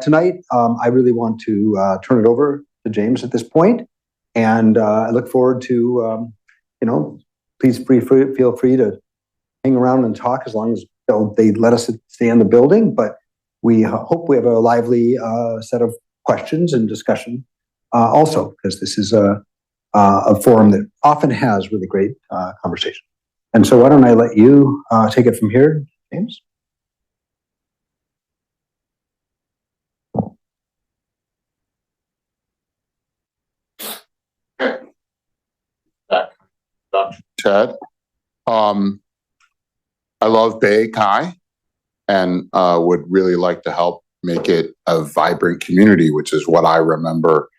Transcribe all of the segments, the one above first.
tonight, I really want to turn it over to James at this point, and I look forward to, please feel free to hang around and talk as long as they let us stay in the building. But we hope we have a lively set of questions and discussion also, because this is a forum that often has really great conversation. And so why don't I let you take it from here, James? Dr. Ted. I love BayCHI and would really like to help make it a vibrant community, which is what I remember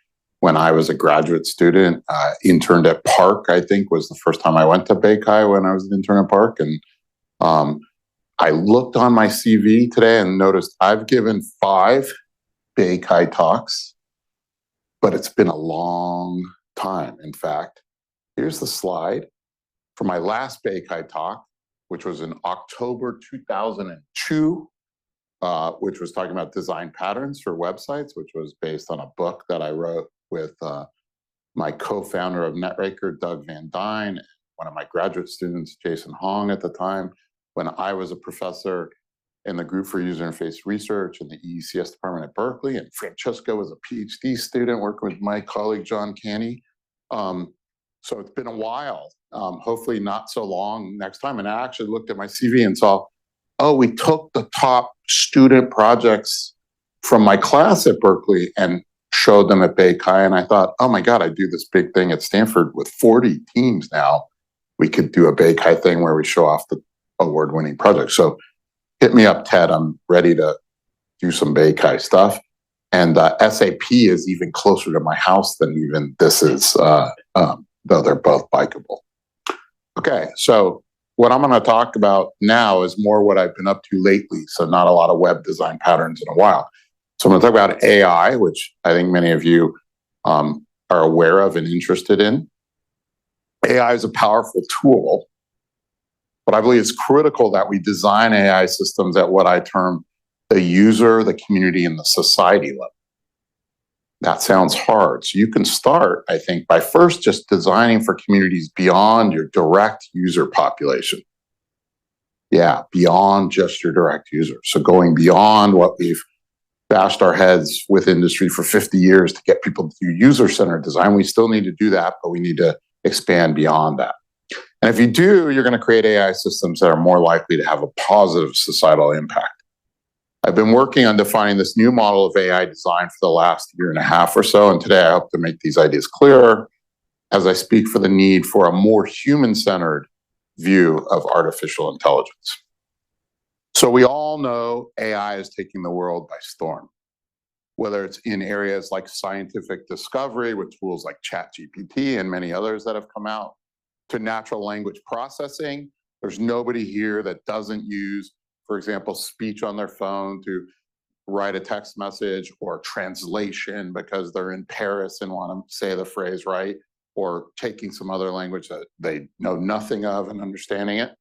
when I was a graduate student. Interned at Park, I think, was the first time I went to BayCHI when I was an intern at Park. And I looked on my CV today and noticed I've given 5 BayCHI talks, but it's been a long time. In fact, here's the slide for my last BayCHI talk, which was in October 2002, which was talking about design patterns for websites, which was based on a book that I wrote with my co-founder of Netraker, Doug Van Dyne, one of my graduate students, Jason Hong, at the time, when I was a professor in the group for user interface research in the EECS department at Berkeley, and Francesco was a PhD student working with my colleague, John Canny. So it's been a while, hopefully not so long next time. And I actually looked at my CV and saw, oh, we took the top student projects from my class at Berkeley and showed them at BayCHI. And I thought, oh my God, I do this big thing at Stanford with 40 teams now. We could do a BayCHI thing where we show off the award-winning project. So hit me up, Ted. I'm ready to do some BayCHI stuff. And SAP is even closer to my house than even this is, though they're both bikeable. Okay, so what I'm going to talk about now is more what I've been up to lately, so not a lot of web design patterns in a while. So I'm going to talk about AI, which I think many of you are aware of and interested in. AI is a powerful tool, but I believe it's critical that we design AI systems at what I term the user, the community, and the society level. That sounds hard. So you can start, I think, by first just designing for communities beyond your direct user population. Yeah, beyond just your direct user. So going beyond what we've bashed our heads with industry for 50 years to get people to do user-centered design. We still need to do that, but we need to expand beyond that. And if you do, you're going to create AI systems that are more likely to have a positive societal impact. I've been working on defining this new model of AI design for the last 1.5 years or so, and today I hope to make these ideas clearer as I speak for the need for a more human-centered view of artificial intelligence. So we all know AI is taking the world by storm, whether it's in areas like scientific discovery with tools like ChatGPT and many others that have come out, to natural language processing. There's nobody here that doesn't use, for example, speech on their phone to write a text message, or translation because they're in Paris and want to say the phrase right, or taking some other language that they know nothing of and understanding it,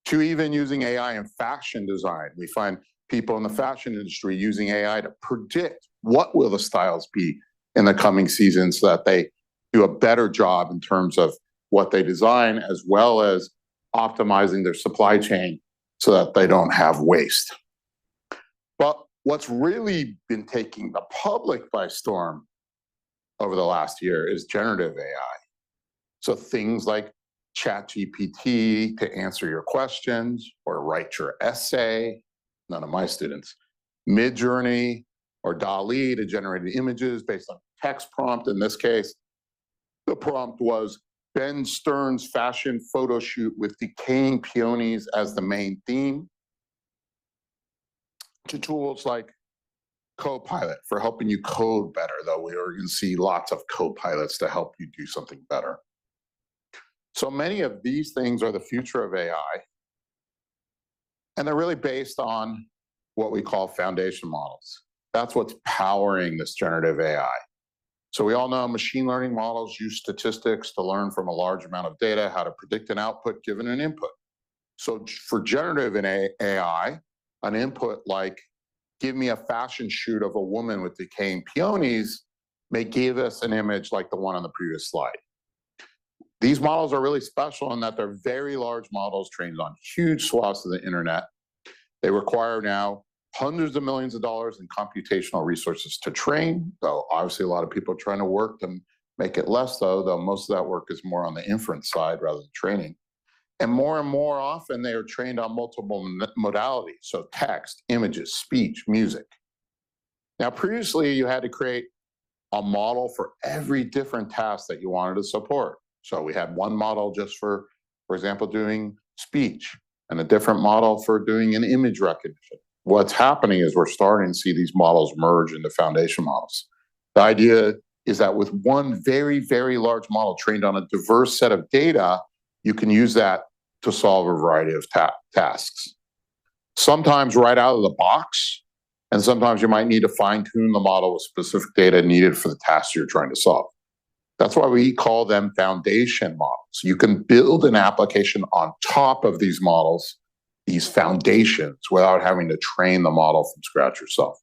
to even using AI in fashion design. We find people in the fashion industry using AI to predict what will the styles be in the coming season so that they do a better job in terms of what they design, as well as optimizing their supply chain so that they don't have waste. But what's really been taking the public by storm over the last year is generative AI. So things like ChatGPT to answer your questions or write your essay, none of my students, Midjourney or DALL-E to generate images based on text prompt. In this case, the prompt was Ben Stearns' fashion photo shoot with decaying peonies as the main theme, to tools like Copilot for helping you code better, though we are going to see lots of Copilots to help you do something better. So many of these things are the future of AI, and they're really based on what we call foundation models. That's what's powering this generative AI. So we all know machine learning models use statistics to learn from a large amount of data how to predict an output given an input. So for generative AI, an input like give me a fashion shoot of a woman with decaying peonies may give us an image like the one on the previous slide. These models are really special in that they're very large models trained on huge swaths of the internet. They require now hundreds of millions of dollars in computational resources to train, though obviously a lot of people are trying to work to make it less, though most of that work is more on the inference side rather than training. And more often, they are trained on multiple modalities, so text, images, speech, music. Now, previously, you had to create a model for every different task that you wanted to support. So we had one model just for example, doing speech, and a different model for doing an image recognition. What's happening is we're starting to see these models merge into foundation models. The idea is that with one very, very large model trained on a diverse set of data, you can use that to solve a variety of tasks. Sometimes right out of the box, and sometimes you might need to fine-tune the model with specific data needed for the task you're trying to solve. That's why we call them foundation models. You can build an application on top of these models, these foundations, without having to train the model from scratch yourself.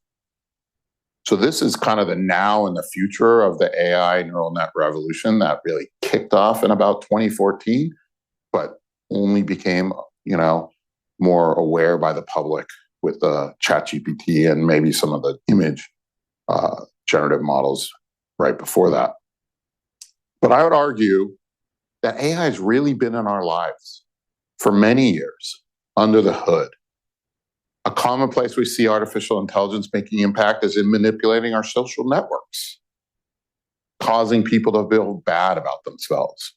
So this is kind of the now and the future of the AI neural net revolution that really kicked off in about 2014, but only became, more aware by the public with ChatGPT and maybe some of the image generative models right before that. But I would argue that AI has really been in our lives for many years under the hood. A common place we see artificial intelligence making impact is in manipulating our social networks, causing people to feel bad about themselves.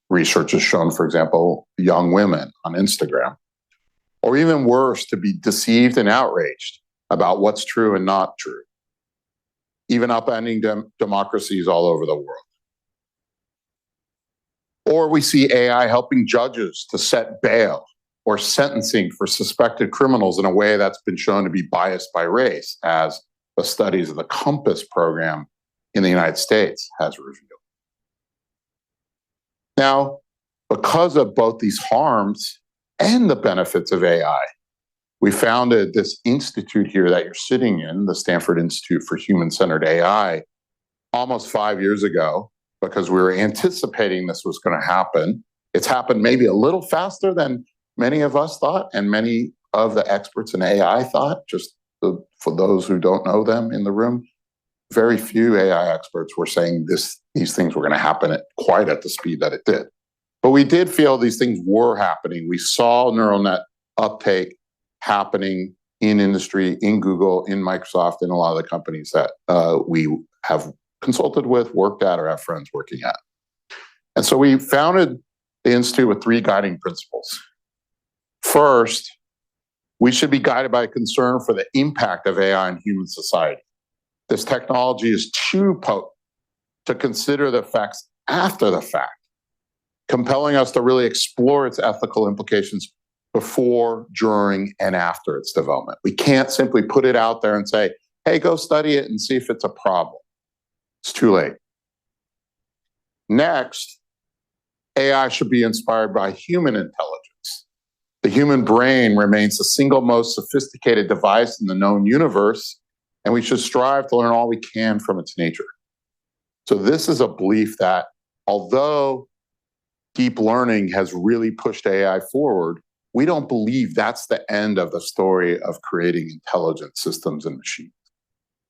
Research has shown, for example, young women on Instagram, or even worse, to be deceived and outraged about what's true and not true, even upending democracies all over the world. Or we see AI helping judges to set bail or sentencing for suspected criminals in a way that's been shown to be biased by race, as the studies of the Compass program in the United States has revealed. Now, because of both these harms and the benefits of AI, we founded this institute here that you're sitting in, the Stanford Institute for Human-Centered AI, almost 5 years ago, because we were anticipating this was going to happen. It's happened maybe a little faster than many of us thought, and many of the experts in AI thought. For those who don't know them in the room, very few AI experts were saying these things were going to happen quite at the speed that it did. But we did feel these things were happening. We saw neural net uptake happening in industry, in Google, in Microsoft, in a lot of the companies that we have consulted with, worked at, or have friends working at. And so we founded the Institute with 3 guiding principles. First, we should be guided by a concern for the impact of AI on human society. This technology is too potent to consider the effects after the fact, compelling us to really explore its ethical implications before, during, and after its development. We can't simply put it out there and say, hey, go study it and see if it's a problem. It's too late. Next, AI should be inspired by human intelligence. The human brain remains the single most sophisticated device in the known universe, and we should strive to learn all we can from its nature. So this is a belief that although deep learning has really pushed AI forward, we don't believe that's the end of the story of creating intelligent systems and machines.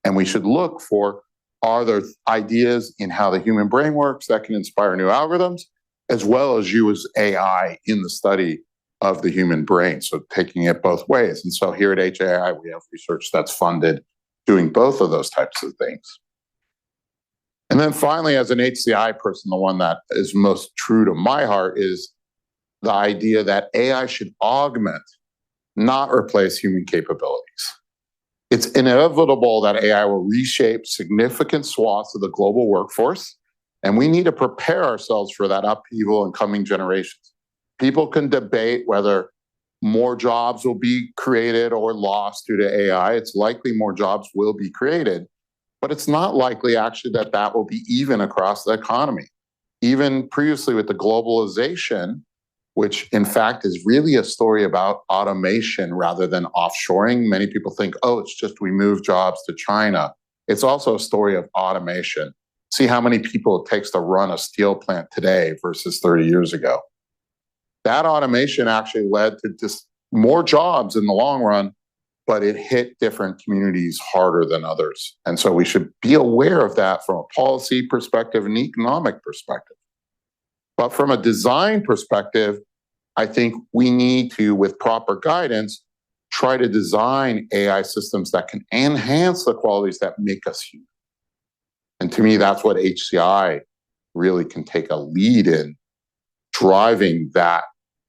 And we should look for, are there ideas in how the human brain works that can inspire new algorithms, as well as use AI in the study of the human brain? So taking it both ways. And so here at HAI, we have research that's funded doing both of those types of things. And then finally, as an HCI person, the one that is most true to my heart is the idea that AI should augment, not replace human capabilities. It's inevitable that AI will reshape significant swaths of the global workforce, and we need to prepare ourselves for that upheaval in coming generations. People can debate whether more jobs will be created or lost due to AI. It's likely more jobs will be created, but it's not likely actually that that will be even across the economy. Even previously with the globalization, which in fact is really a story about automation rather than offshoring. Many people think, oh, it's just we move jobs to China. It's also a story of automation. See how many people it takes to run a steel plant today versus 30 years ago. That automation actually led to just more jobs in the long run, but it hit different communities harder than others. And so we should be aware of that from a policy perspective and economic perspective. But from a design perspective, I think we need to, with proper guidance, try to design AI systems that can enhance the qualities that make us human. And to me, that's what HCI really can take a lead in, driving that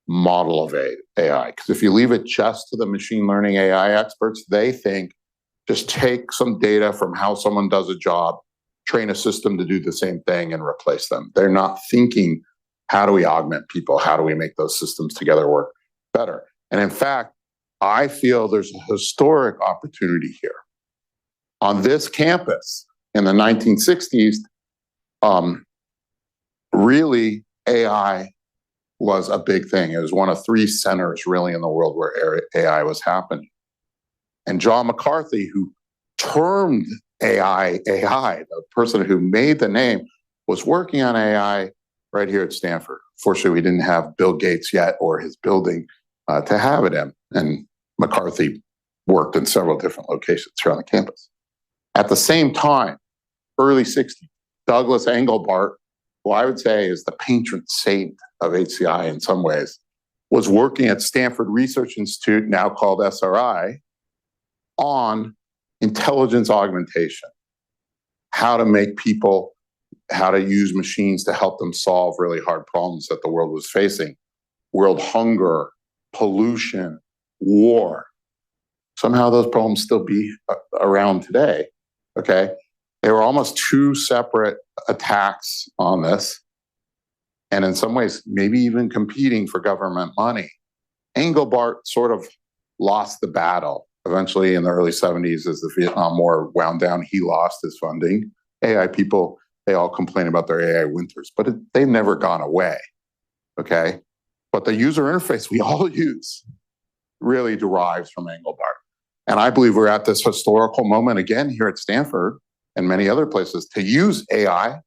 model of AI. Because if you leave it just to the machine learning AI experts, they think just take some data from how someone does a job, train a system to do the same thing and replace them. They're not thinking, how do we augment people? How do we make those systems together work better? And in fact, I feel there's a historic opportunity here. On this campus in the 1960s, really AI was a big thing. It was one of 3 centers really in the world where AI was happening. And John McCarthy, who termed AI, the person who made the name, was working on AI right here at Stanford. Fortunately, we didn't have Bill Gates yet or his building to have it in. And McCarthy worked in several different locations around the campus. At the same time, early 60s, Douglas Engelbart, who I would say is the patron saint of HCI in some ways, was working at Stanford Research Institute, now called SRI, on intelligence augmentation, how to make people, how to use machines to help them solve really hard problems that the world was facing. World hunger, pollution, war. Somehow those problems still be around today, okay? They were almost 2 separate attacks on this, and in some ways, maybe even competing for government money. Engelbart sort of lost the battle. Eventually, in the early 70s, as the Vietnam War wound down, he lost his funding. AI people, they all complain about their AI winters, but they've never gone away, okay? But the user interface we all use really derives from Engelbart. And I believe we're at this historical moment again here at Stanford and many other places to use AI,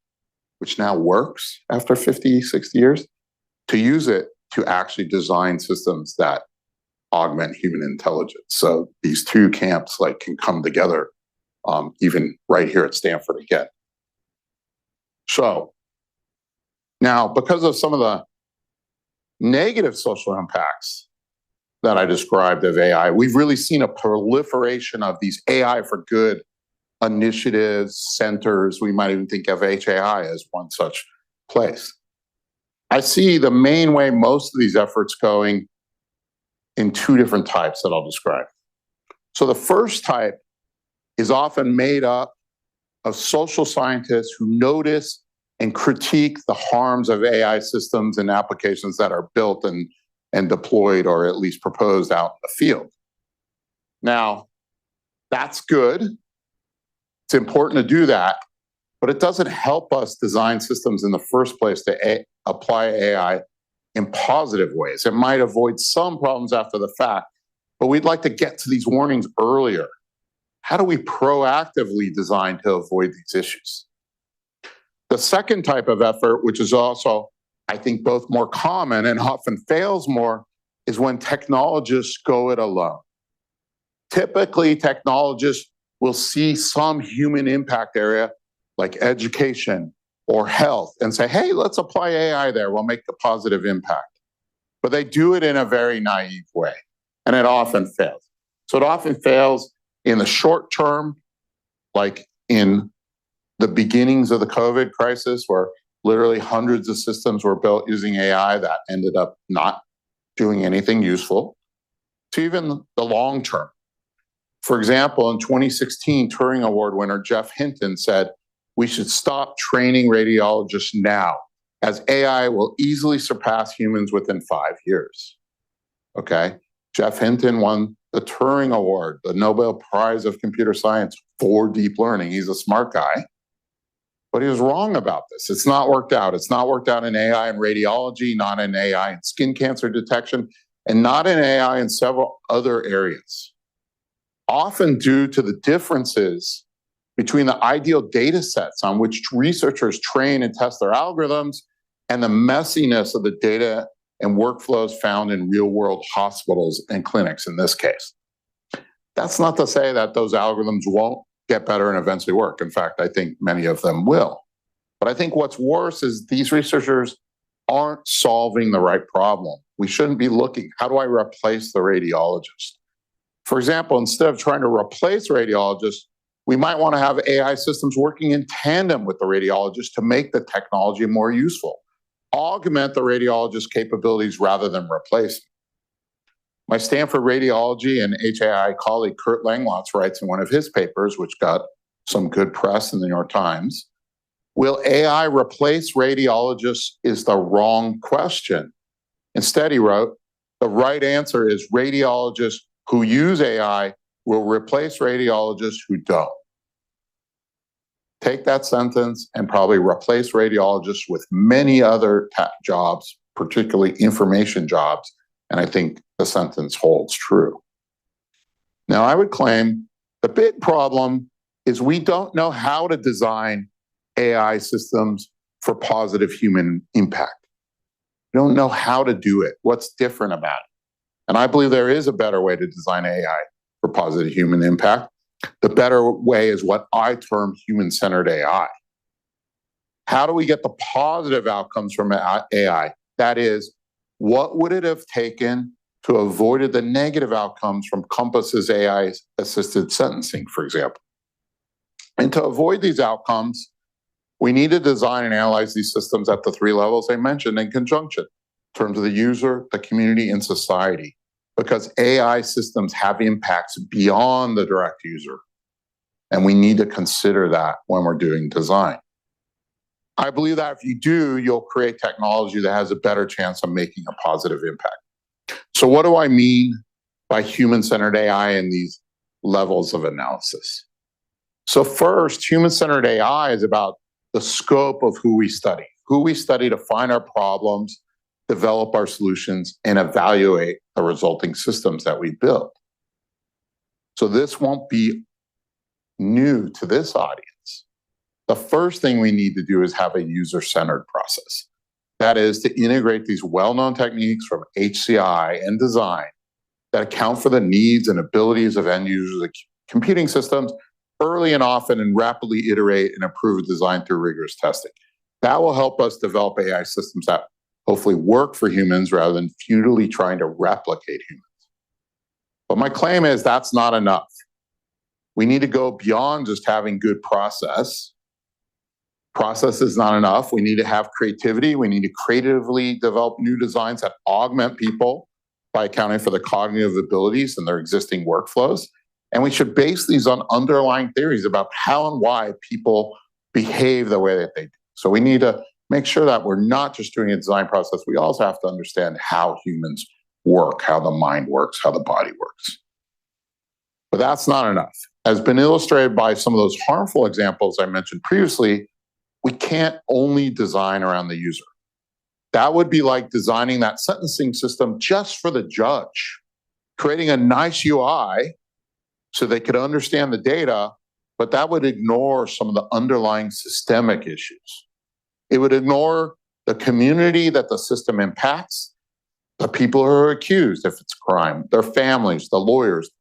which now works after 50, 60 years, to use it to actually design systems that augment human intelligence. So these 2 camps can come together, even right here at Stanford again. So now, because of some of the negative social impacts that I described of AI, we've really seen a proliferation of these AI for good initiatives, centers. We might even think of HAI as one such place. I see the main way most of these efforts going in 2 different types that I'll describe. So the first type is often made up of social scientists who notice and critique the harms of AI systems and applications that are built and deployed or at least proposed out in the field. Now, that's good. It's important to do that, but it doesn't help us design systems in the first place to apply AI in positive ways. It might avoid some problems after the fact, but we'd like to get to these warnings earlier. How do we proactively design to avoid these issues? The second type of effort, which is also, I think, both more common and often fails more, is when technologists go it alone. Typically, technologists will see some human impact area like education or health and say, hey, let's apply AI there, we'll make a positive impact. But they do it in a very naive way, and it often fails. So it often fails in the short term, like in the beginnings of the COVID crisis, where literally hundreds of systems were built using AI that ended up not doing anything useful, to even the long term. For example, in 2016, Turing Award winner Jeff Hinton said, we should stop training radiologists now, as AI will easily surpass humans within 5 years. Okay, Jeff Hinton won the Turing Award, the Nobel Prize of Computer Science, for deep learning. He's a smart guy. But he was wrong about this. It's not worked out. It's not worked out in AI in radiology, not in AI in skin cancer detection, and not in AI in several other areas. Often due to the differences between the ideal data sets on which researchers train and test their algorithms and the messiness of the data and workflows found in real-world hospitals and clinics in this case. That's not to say that those algorithms won't get better and eventually work. In fact, I think many of them will. But I think what's worse is these researchers aren't solving the right problem. We shouldn't be looking, how do I replace the radiologist? For example, instead of trying to replace radiologists, we might want to have AI systems working in tandem with the radiologist to make the technology more useful, augment the radiologist's capabilities rather than replace them. My Stanford radiology and HAI colleague Kurt Langlotz writes in one of his papers, which got some good press in the New York Times, will AI replace radiologists is the wrong question. Instead, he wrote, the right answer is radiologists who use AI will replace radiologists who don't. Take that sentence and probably replace radiologists with many other jobs, particularly information jobs, and I think the sentence holds true. Now, I would claim the big problem is we don't know how to design AI systems for positive human impact. We don't know how to do it, what's different about it. And I believe there is a better way to design AI for positive human impact. The better way is what I term human-centered AI. How do we get the positive outcomes from AI? That is, what would it have taken to avoid the negative outcomes from Compass's AI-assisted sentencing, for example? And to avoid these outcomes, we need to design and analyze these systems at the three levels I mentioned in conjunction, in terms of the user, the community, and society, because AI systems have impacts beyond the direct user. And we need to consider that when we're doing design. I believe that if you do, you'll create technology that has a better chance of making a positive impact. So what do I mean by human-centered AI in these levels of analysis? So first, human-centered AI is about the scope of who we study to find our problems, develop our solutions, and evaluate the resulting systems that we build. So this won't be new to this audience. The first thing we need to do is have a user-centered process. That is to integrate these well-known techniques from HCI and design that account for the needs and abilities of end users of computing systems early and often, and rapidly iterate and improve design through rigorous testing. That will help us develop AI systems that hopefully work for humans rather than futilely trying to replicate humans. But my claim is that's not enough. We need to go beyond just having good process. Process is not enough. We need to have creativity. We need to creatively develop new designs that augment people by accounting for the cognitive abilities and their existing workflows. And we should base these on underlying theories about how and why people behave the way that they do. So we need to make sure that we're not just doing a design process. We also have to understand how humans work, how the mind works, how the body works. But that's not enough. As been illustrated by some of those harmful examples I mentioned previously, we can't only design around the user. That would be like designing that sentencing system just for the judge, creating a nice UI so they could understand the data, but that would ignore some of the underlying systemic issues. It would ignore the community that the system impacts, the people who are accused if it's crime, their families, the lawyers,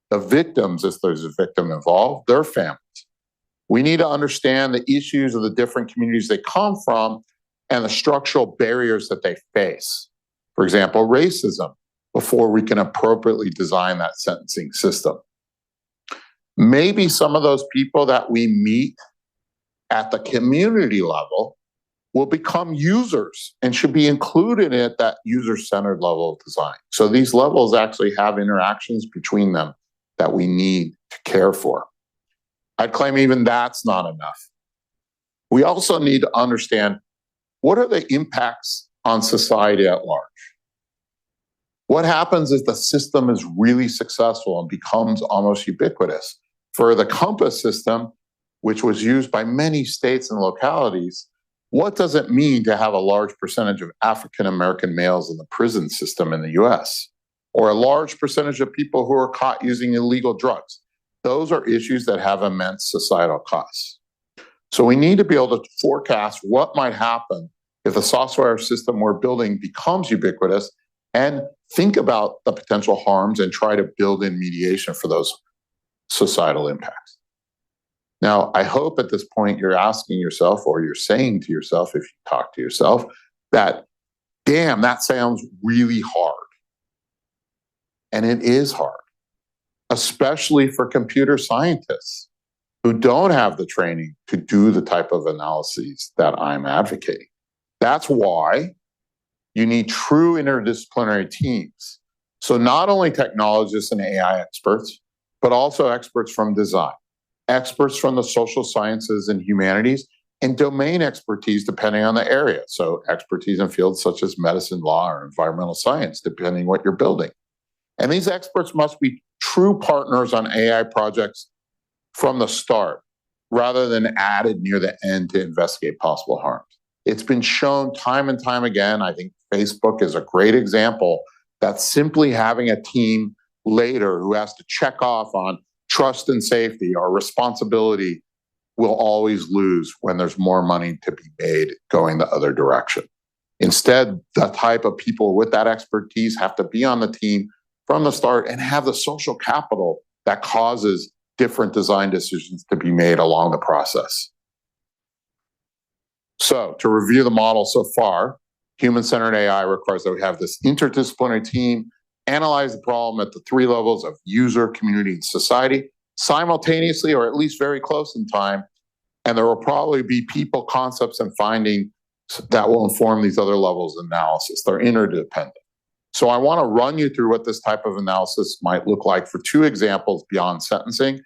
the victims if there's a victim involved, their families. We need to understand the issues of the different communities they come from and the structural barriers that they face. For example, racism, before we can appropriately design that sentencing system. Maybe some of those people that we meet at the community level will become users and should be included at that user-centered level of design. So these levels actually have interactions between them that we need to care for. I'd claim even that's not enough. We also need to understand what are the impacts on society at large. What happens if the system is really successful and becomes almost ubiquitous? For the Compass system, which was used by many states and localities, what does it mean to have a large percentage of African American males in the prison system in the US? Or a large percentage of people who are caught using illegal drugs? Those are issues that have immense societal costs. So we need to be able to forecast what might happen if the software system we're building becomes ubiquitous, and think about the potential harms and try to build in mediation for those societal impacts. Now, I hope at this point you're asking yourself, or you're saying to yourself, if you talk to yourself, that, damn, that sounds really hard. And it is hard, especially for computer scientists who don't have the training to do the type of analyses that I'm advocating. That's why you need true interdisciplinary teams. So not only technologists and AI experts, but also experts from design, experts from the social sciences and humanities, and domain expertise depending on the area. So expertise in fields such as medicine, law, or environmental science, depending what you're building. And these experts must be true partners on AI projects from the start, rather than added near the end to investigate possible harms. It's been shown time and time again. I think Facebook is a great example that simply having a team later who has to check off on trust and safety or responsibility will always lose when there's more money to be made going the other direction. Instead, the type of people with that expertise have to be on the team from the start and have the social capital that causes different design decisions to be made along the process. So to review the model so far, human-centered AI requires that we have this interdisciplinary team analyze the problem at the three levels of user, community, and society simultaneously, or at least very close in time. And there will probably be people, concepts, and findings that will inform these other levels of analysis. They're interdependent. So I want to run you through what this type of analysis might look like for two examples beyond sentencing.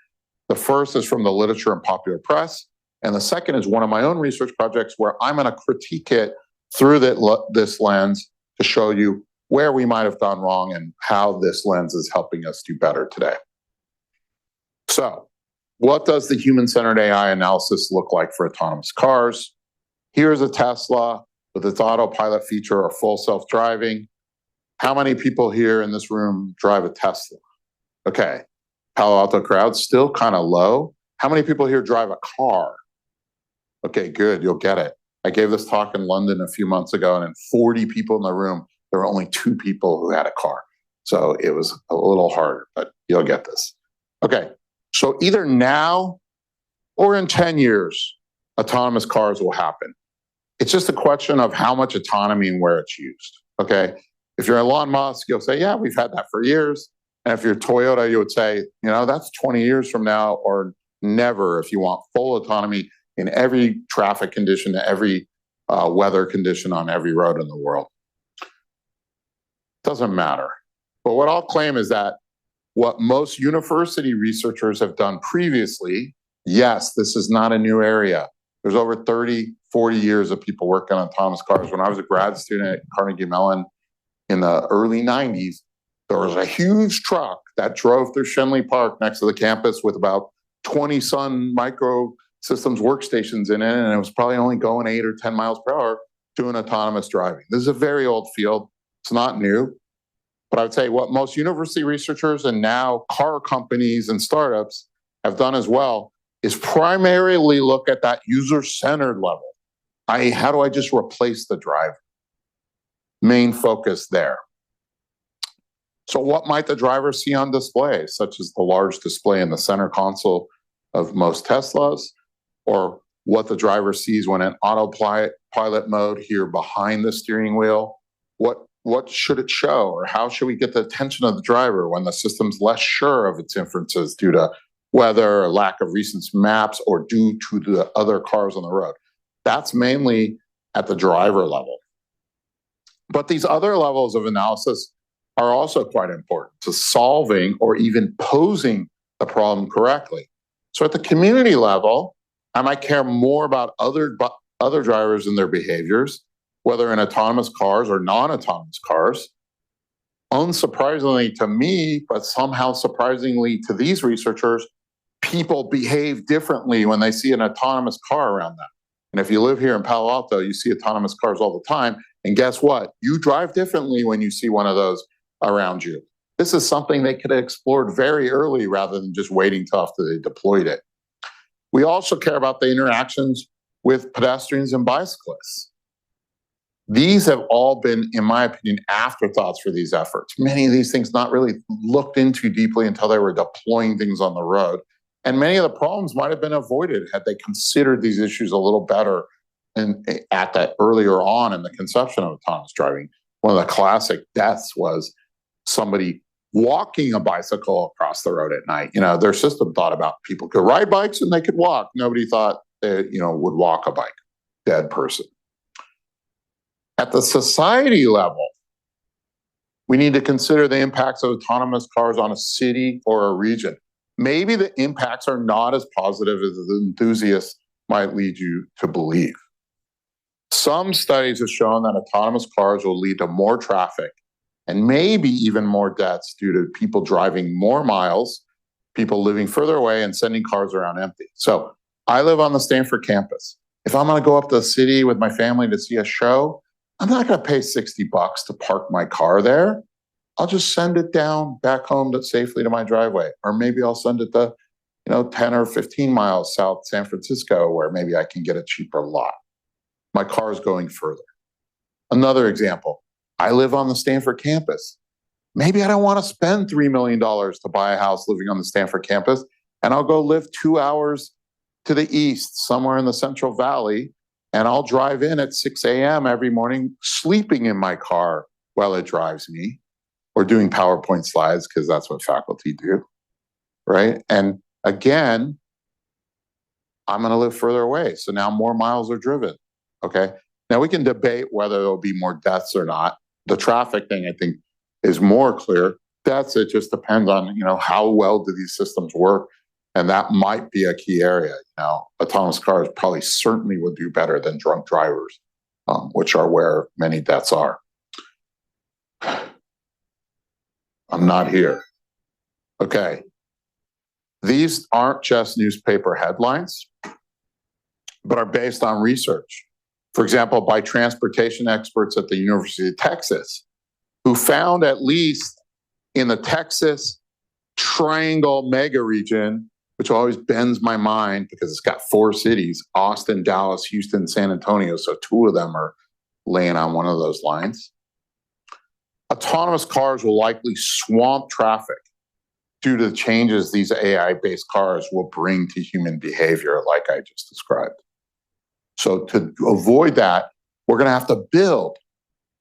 The first is from the literature and popular press, and the second is one of my own research projects where I'm going to critique it through this lens to show you where we might have gone wrong and how this lens is helping us do better today. So, what does the human-centered AI analysis look like for autonomous cars? Here's a Tesla with its autopilot feature or full self-driving. How many people here in this room drive a Tesla? Okay, Palo Alto crowd, still kind of low. How many people here drive a car? Okay, good, you'll get it. I gave this talk in London a few months ago, and in 40 people in the room, there were only 2 people who had a car. So it was a little harder, but you'll get this. Okay, so either now or in 10 years, autonomous cars will happen. It's just a question of how much autonomy and where it's used, okay? If you're Elon Musk, you'll say, yeah, we've had that for years. And if you're Toyota, you would say, you know, that's 20 years from now or never if you want full autonomy in every traffic condition, every weather condition on every road in the world. Doesn't matter. But what I'll claim is that what most university researchers have done previously, yes, this is not a new area. There's over 30, 40 years of people working on autonomous cars. When I was a grad student at Carnegie Mellon in the early 90s, there was a huge truck that drove through Shenley Park next to the campus with about 20 Sun Microsystems workstations in it, and it was probably only going 8 or 10 miles per hour doing autonomous driving. This is a very old field. It's not new. But I would say what most university researchers and now car companies and startups have done as well is primarily look at that user-centered level. How do I just replace the driver? Main focus there. So what might the driver see on display, such as the large display in the center console of most Teslas, or what the driver sees when in autopilot mode here behind the steering wheel? What should it show, or how should we get the attention of the driver when the system's less sure of its inferences due to weather, or lack of recent maps, or due to the other cars on the road? That's mainly at the driver level. But these other levels of analysis are also quite important to solving or even posing the problem correctly. So at the community level, I might care more about other drivers and their behaviors, whether in autonomous cars or non-autonomous cars. Unsurprisingly to me, but somehow surprisingly to these researchers, people behave differently when they see an autonomous car around them. And if you live here in Palo Alto, you see autonomous cars all the time. And guess what? You drive differently when you see one of those around you. This is something they could have explored very early rather than just waiting till after they deployed it. We also care about the interactions with pedestrians and bicyclists. These have all been, in my opinion, afterthoughts for these efforts. Many of these things not really looked into deeply until they were deploying things on the road. And many of the problems might have been avoided had they considered these issues a little better at that earlier on in the conception of autonomous driving. One of the classic deaths was somebody walking a bicycle across the road at night. Their system thought about people could ride bikes and they could walk. Nobody thought they, would walk a bike, dead person. At the society level, we need to consider the impacts of autonomous cars on a city or a region. Maybe the impacts are not as positive as the enthusiasts might lead you to believe. Some studies have shown that autonomous cars will lead to more traffic and maybe even more deaths due to people driving more miles, people living further away, and sending cars around empty. So I live on the Stanford campus. If I'm going to go up to the city with my family to see a show, I'm not going to pay $60 to park my car there. I'll just send it down back home safely to my driveway. Or maybe I'll send it to, 10 or 15 miles south San Francisco, where maybe I can get a cheaper lot. My car is going further. Another example, I live on the Stanford campus. Maybe I don't want to spend $3 million to buy a house living on the Stanford campus, and I'll go live 2 hours to the east, somewhere in the Central Valley, and I'll drive in at 6 a.m. every morning, sleeping in my car while it drives me, or doing PowerPoint slides, because that's what faculty do, right? And again, I'm going to live further away, so now more miles are driven, okay? Now we can debate whether there'll be more deaths or not. The traffic thing, I think, is more clear. Deaths, it just depends on, how well do these systems work, and that might be a key area. Autonomous cars probably certainly would do better than drunk drivers, which are where many deaths are. I'm not here. Okay. These aren't just newspaper headlines, but are based on research. For example, by transportation experts at the University of Texas, who found, at least in the Texas Triangle mega region, which always bends my mind because it's got 4 cities, Austin, Dallas, Houston, San Antonio, so 2 of them are laying on one of those lines. Autonomous cars will likely swamp traffic due to the changes these AI-based cars will bring to human behavior, like I just described. So to avoid that, we're going to have to build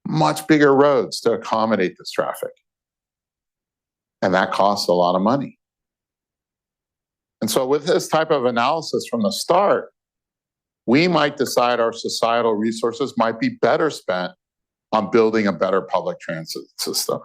much bigger roads to accommodate this traffic. And that costs a lot of money. And so with this type of analysis from the start, we might decide our societal resources might be better spent on building a better public transit system.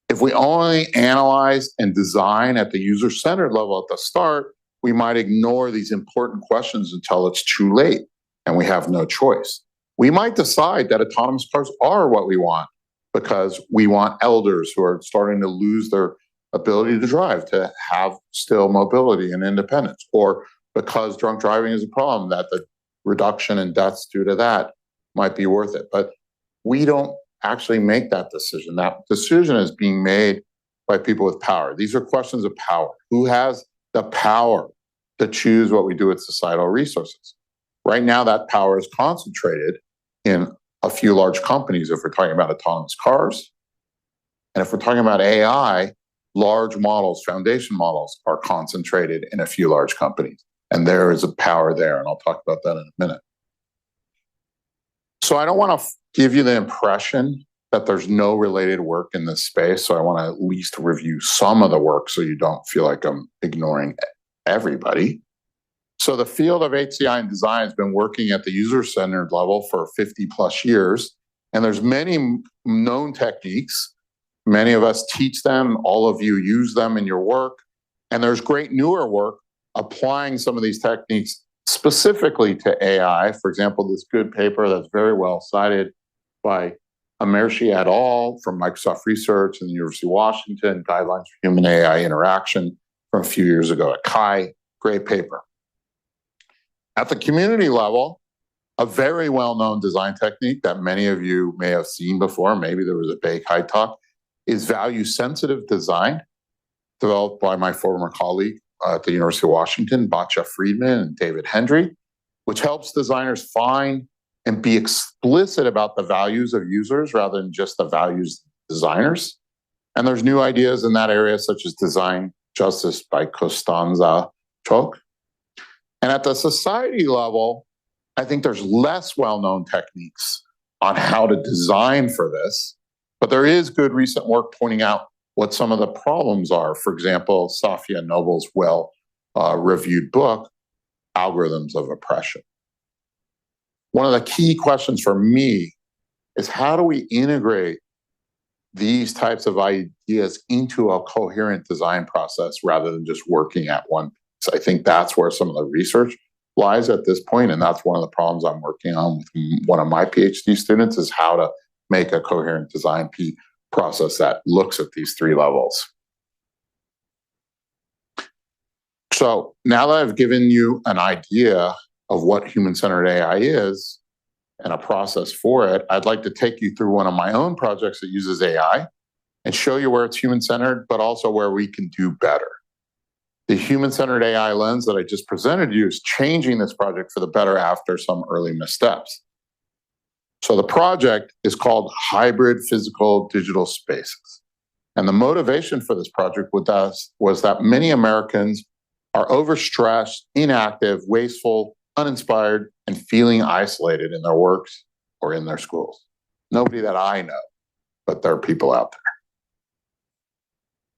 If we only analyze and design at the user-centered level at the start, we might ignore these important questions until it's too late and we have no choice. We might decide that autonomous cars are what we want because we want elders who are starting to lose their ability to drive to have still mobility and independence, or because drunk driving is a problem, that the reduction in deaths due to that might be worth it. But we don't actually make that decision. That decision is being made by people with power. These are questions of power. Who has the power to choose what we do with societal resources? Right now, that power is concentrated in a few large companies if we're talking about autonomous cars. And if we're talking about AI, large models, foundation models, are concentrated in a few large companies. And there is a power there, and I'll talk about that in a minute. So I don't want to give you the impression that there's no related work in this space, so I want to at least review some of the work so you don't feel like I'm ignoring everybody. So the field of HCI and design has been working at the user-centered level for 50 plus years, and there's many known techniques. Many of us teach them, all of you use them in your work, and there's great newer work applying some of these techniques specifically to AI. For example, this good paper that's very well cited by Amershi et al. From Microsoft Research and the University of Washington, Guidelines for Human AI Interaction from a few years ago at BayCHI. Great paper. At the community level, a very well-known design technique that many of you may have seen before, maybe there was a BayCHI talk, is value-sensitive design, developed by my former colleague at the University of Washington, BayCHI Friedman and David Hendry, which helps designers find and be explicit about the values of users rather than just the values of designers. And there's new ideas in that area, such as design justice by Costanza Choc. And at the society level, I think there's less well-known techniques on how to design for this, but there is good recent work pointing out what some of the problems are. For example, Safia Noble's well-reviewed book, Algorithms of Oppression. One of the key questions for me is how do we integrate these types of ideas into a coherent design process rather than just working at one piece? I think that's where some of the research lies at this point, and that's one of the problems I'm working on with one of my PhD students, is how to make a coherent design process that looks at these three levels. So now that I've given you an idea of what human-centered AI is and a process for it, I'd like to take you through one of my own projects that uses AI and show you where it's human-centered, but also where we can do better. The human-centered AI lens that I just presented to you is changing this project for the better after some early missteps. So the project is called Hybrid Physical Digital Spaces. And the motivation for this project was that many Americans are overstressed, inactive, wasteful, uninspired, and feeling isolated in their works or in their schools. Nobody that I know, but there are people out there.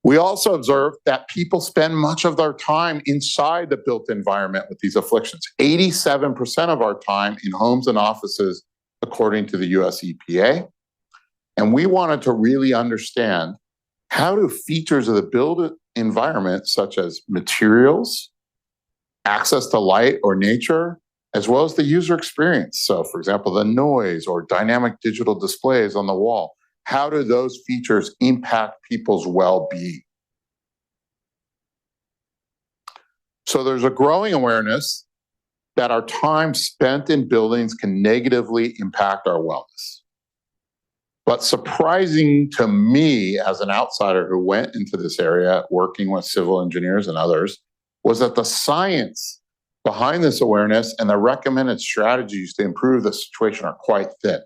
We also observe that people spend much of their time inside the built environment with these afflictions. 87% of our time in homes and offices, according to the US EPA. And we wanted to really understand, how do features of the built environment, such as materials, access to light or nature, as well as the user experience, so for example, the noise or dynamic digital displays on the wall, how do those features impact people's well-being? So there's a growing awareness that our time spent in buildings can negatively impact our wellness. But surprising to me as an outsider who went into this area working with civil engineers and others, was that the science behind this awareness and the recommended strategies to improve the situation are quite thin.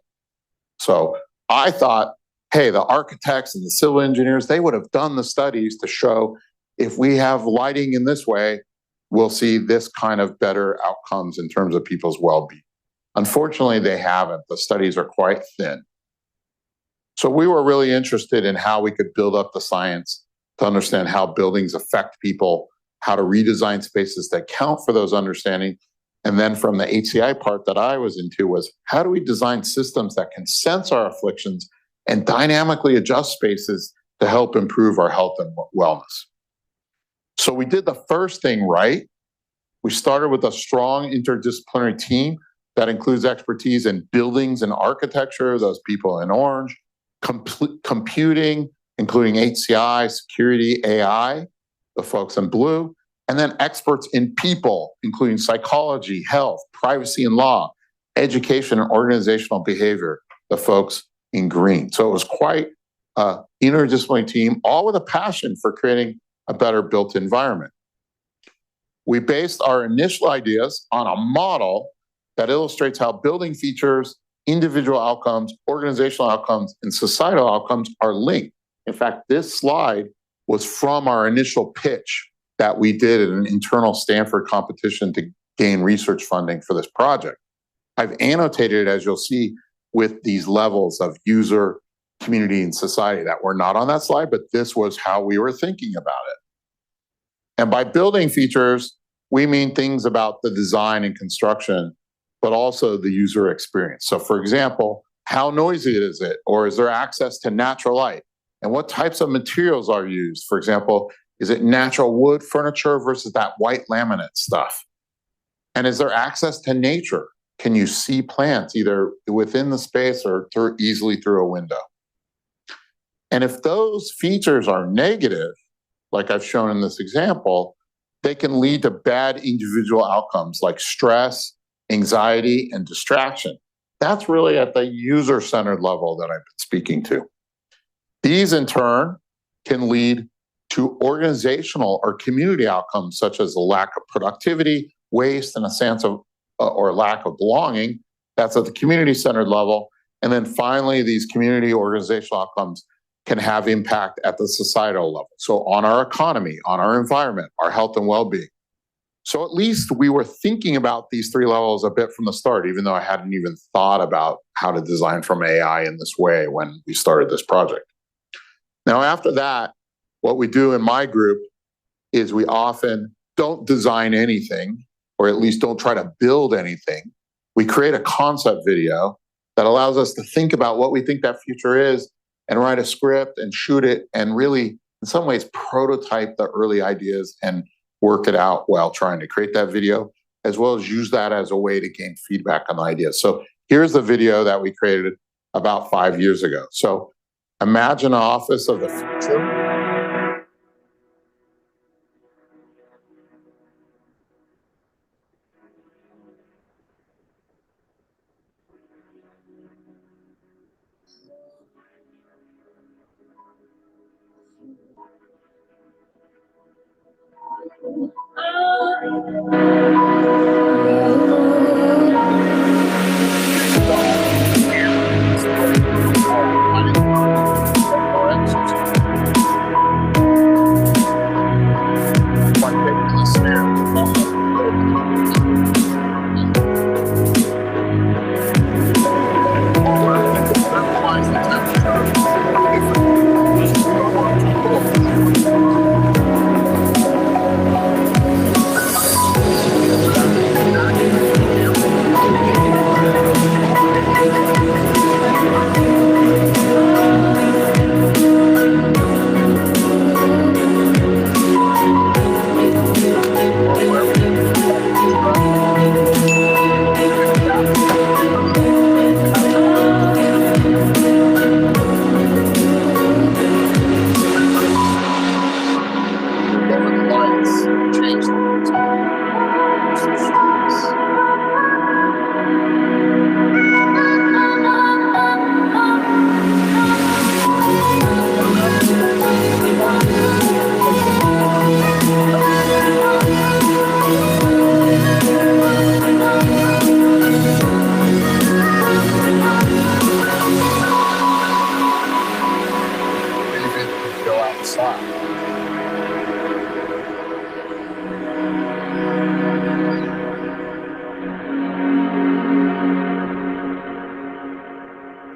So I thought, hey, the architects and the civil engineers, they would have done the studies to show if we have lighting in this way, we'll see this kind of better outcomes in terms of people's well-being. Unfortunately, they haven't. The studies are quite thin. So we were really interested in how we could build up the science to understand how buildings affect people, how to redesign spaces that account for those understanding. And then from the HCI part that I was into was, how do we design systems that can sense our afflictions and dynamically adjust spaces to help improve our health and wellness? So we did the first thing right. We started with a strong interdisciplinary team that includes expertise in buildings and architecture, those people in orange, computing, including HCI, security, AI, the folks in blue, and then experts in people, including psychology, health, privacy and law, education and organizational behavior, the folks in green. So it was quite an interdisciplinary team, all with a passion for creating a better built environment. We based our initial ideas on a model that illustrates how building features, individual outcomes, organizational outcomes, and societal outcomes are linked. In fact, this slide was from our initial pitch that we did in an internal Stanford competition to gain research funding for this project. I've annotated it, as you'll see, with these levels of user, community, and society that were not on that slide, but this was how we were thinking about it. And by building features, we mean things about the design and construction, but also the user experience. So for example, how noisy is it? Or is there access to natural light? And what types of materials are used? For example, is it natural wood furniture versus that white laminate stuff? And is there access to nature? Can you see plants either within the space or easily through a window? And if those features are negative, like I've shown in this example, they can lead to bad individual outcomes like stress, anxiety, and distraction. That's really at the user-centered level that I've been speaking to. These, in turn, can lead to organizational or community outcomes, such as a lack of productivity, waste, and a sense of or lack of belonging. That's at the community-centered level. And then finally, these community organizational outcomes can have impact at the societal level. So on our economy, on our environment, our health and well-being. So at least we were thinking about these three levels a bit from the start, even though I hadn't even thought about how to design from AI in this way when we started this project. Now, after that, what we do in my group is we often don't design anything, or at least don't try to build anything. We create a concept video that allows us to think about what we think that future is and write a script and shoot it and really, in some ways, prototype the early ideas and work it out while trying to create that video, as well as use that as a way to gain feedback on the ideas. So here's the video that we created about 5 years ago. So imagine an office of the future.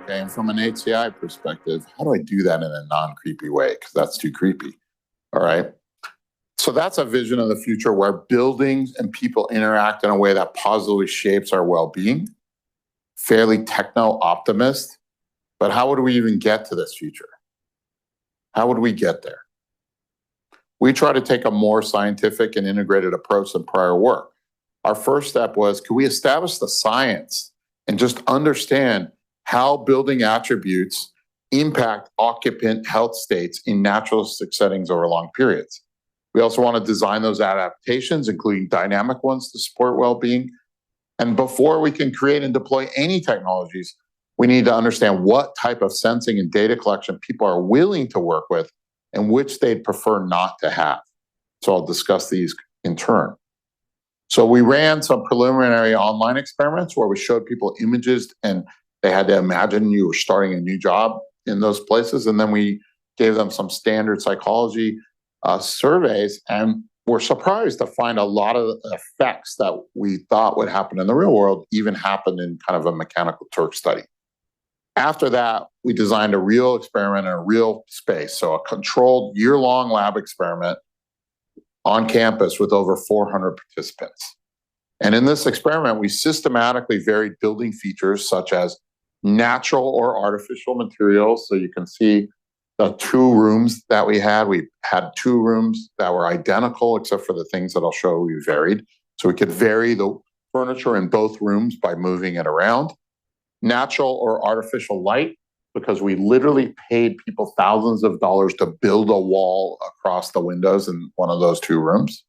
And from an HCI perspective, how do I do that in a non-creepy way? Because that's too creepy. All right. So that's a vision of the future where buildings and people interact in a way that positively shapes our well-being. Fairly techno-optimist. But how would we even get to this future? How would we get there? We try to take a more scientific and integrated approach than prior work. Our first step was, could we establish the science and just understand how building attributes impact occupant health states in naturalistic settings over long periods? We also want to design those adaptations, including dynamic ones, to support well-being. And before we can create and deploy any technologies, we need to understand what type of sensing and data collection people are willing to work with and which they'd prefer not to have. So I'll discuss these in turn. So we ran some preliminary online experiments where we showed people images and they had to imagine you were starting a new job in those places. And then we gave them some standard psychology surveys, and we're surprised to find a lot of the effects that we thought would happen in the real world even happened in kind of a mechanical Turk study. After that, we designed a real experiment in a real space. So a controlled year-long lab experiment on campus with over 400 participants. And in this experiment, we systematically varied building features such as natural or artificial materials. So you can see the two rooms that we had. We had two rooms that were identical, except for the things that I'll show we varied. So we could vary the furniture in both rooms by moving it around. Natural or artificial light. because we literally paid people thousands of dollars to build a wall across the windows in one of those two rooms.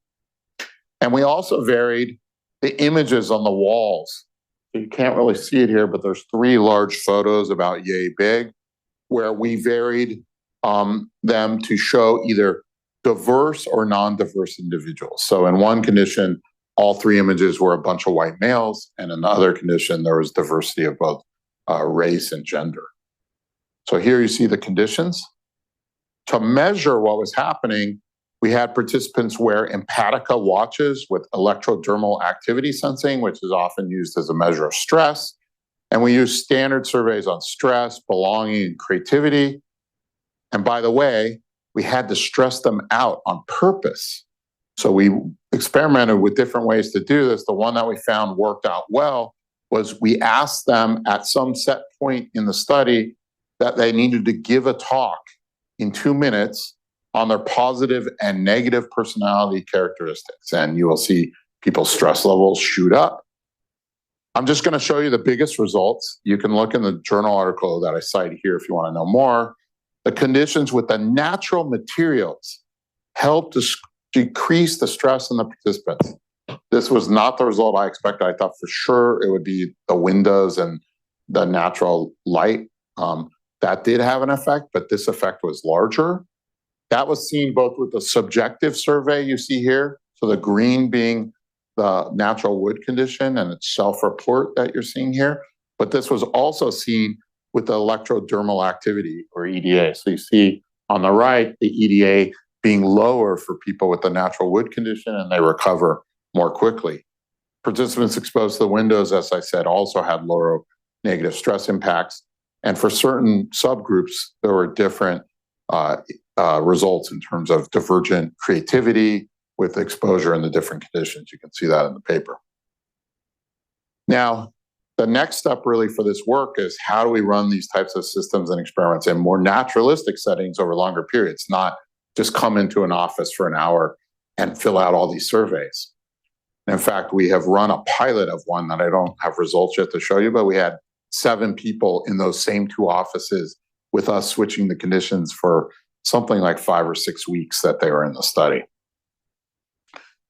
And we also varied the images on the walls. You can't really see it here, but there's 3 large photos about yay big, where we varied them to show either diverse or non-diverse individuals. So in one condition, all 3 images were a bunch of white males, and in the other condition, there was diversity of both race and gender. So here you see the conditions. To measure what was happening, we had participants wear Empatica watches with electrodermal activity sensing, which is often used as a measure of stress. And we used standard surveys on stress, belonging, and creativity. And by the way, we had to stress them out on purpose. So we experimented with different ways to do this. The one that we found worked out well was we asked them at some set point in the study that they needed to give a talk in 2 minutes on their positive and negative personality characteristics. And you will see people's stress levels shoot up. I'm just going to show you the biggest results. You can look in the journal article that I cite here if you want to know more. The conditions with the natural materials helped to decrease the stress in the participants. This was not the result I expected. I thought for sure it would be the windows and the natural light. That did have an effect, but this effect was larger. That was seen both with the subjective survey you see here, so the green being the natural wood condition and its self-report that you're seeing here, but this was also seen with the electrodermal activity, or EDA. So you see on the right, the EDA being lower for people with the natural wood condition, and they recover more quickly. Participants exposed to the windows, as I said, also had lower negative stress impacts. And for certain subgroups, there were different results in terms of divergent creativity with exposure in the different conditions. You can see that in the paper. Now, the next step really for this work is how do we run these types of systems and experiments in more naturalistic settings over longer periods, not just come into an office for an hour and fill out all these surveys. In fact, we have run a pilot of one that I don't have results yet to show you, but we had 7 people in those same 2 offices with us switching the conditions for something like 5 or 6 weeks that they were in the study.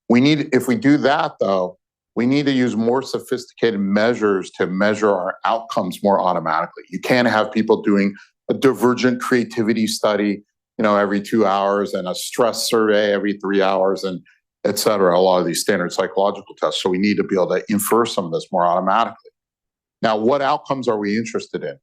If we do that though, we need to use more sophisticated measures to measure our outcomes more automatically. You can't have people doing a divergent creativity study, every 2 hours, and a stress survey every 3 hours, and et cetera, a lot of these standard psychological tests. So we need to be able to infer some of this more automatically. Now, what outcomes are we interested in?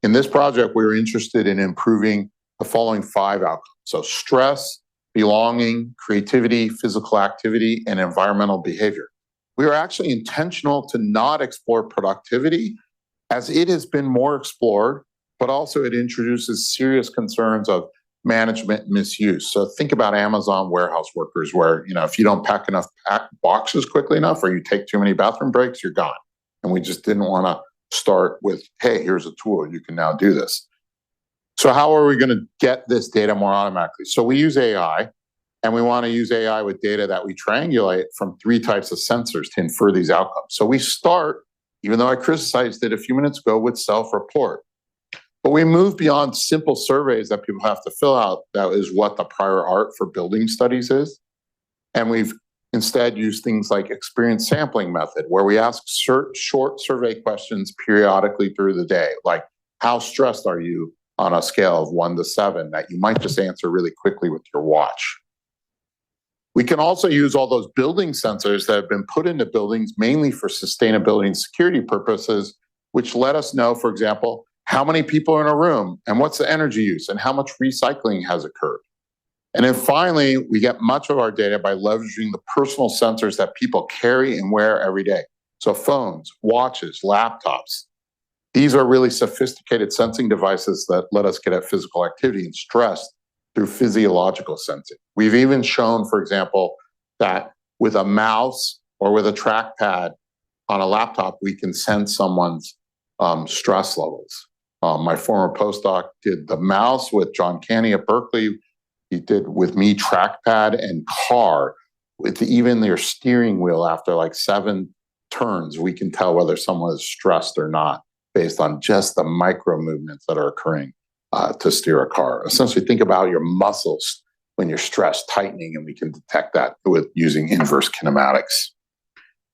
In this project, we were interested in improving the following 5 outcomes. So stress, belonging, creativity, physical activity, and environmental behavior. We are actually intentional to not explore productivity, as it has been more explored, but also it introduces serious concerns of management misuse. So think about Amazon warehouse workers where, if you don't pack enough boxes quickly enough or you take too many bathroom breaks, you're gone. And we just didn't want to start with, hey, here's a tool, you can now do this. So how are we going to get this data more automatically? So we use AI, and we want to use AI with data that we triangulate from 3 types of sensors to infer these outcomes. So we start, even though I criticized it a few minutes ago, with self-report. But we move beyond simple surveys that people have to fill out. That is what the prior art for building studies is. And we've instead used things like experience sampling method, where we ask short survey questions periodically through the day, like how stressed are you on a scale of 1 to 7, that you might just answer really quickly with your watch. We can also use all those building sensors that have been put into buildings mainly for sustainability and security purposes, which let us know, for example, how many people are in a room and what's the energy use and how much recycling has occurred. And then finally, we get much of our data by leveraging the personal sensors that people carry and wear every day. So phones, watches, laptops. These are really sophisticated sensing devices that let us get at physical activity and stress through physiological sensing. We've even shown, for example, that with a mouse or with a trackpad on a laptop, we can sense someone's stress levels. My former postdoc did the mouse with John Canny at Berkeley. He did with me trackpad and car. With even their steering wheel, after like 7 turns, we can tell whether someone is stressed or not based on just the micro movements that are occurring to steer a car. Essentially, think about your muscles when you're stressed tightening, and we can detect that with using inverse kinematics.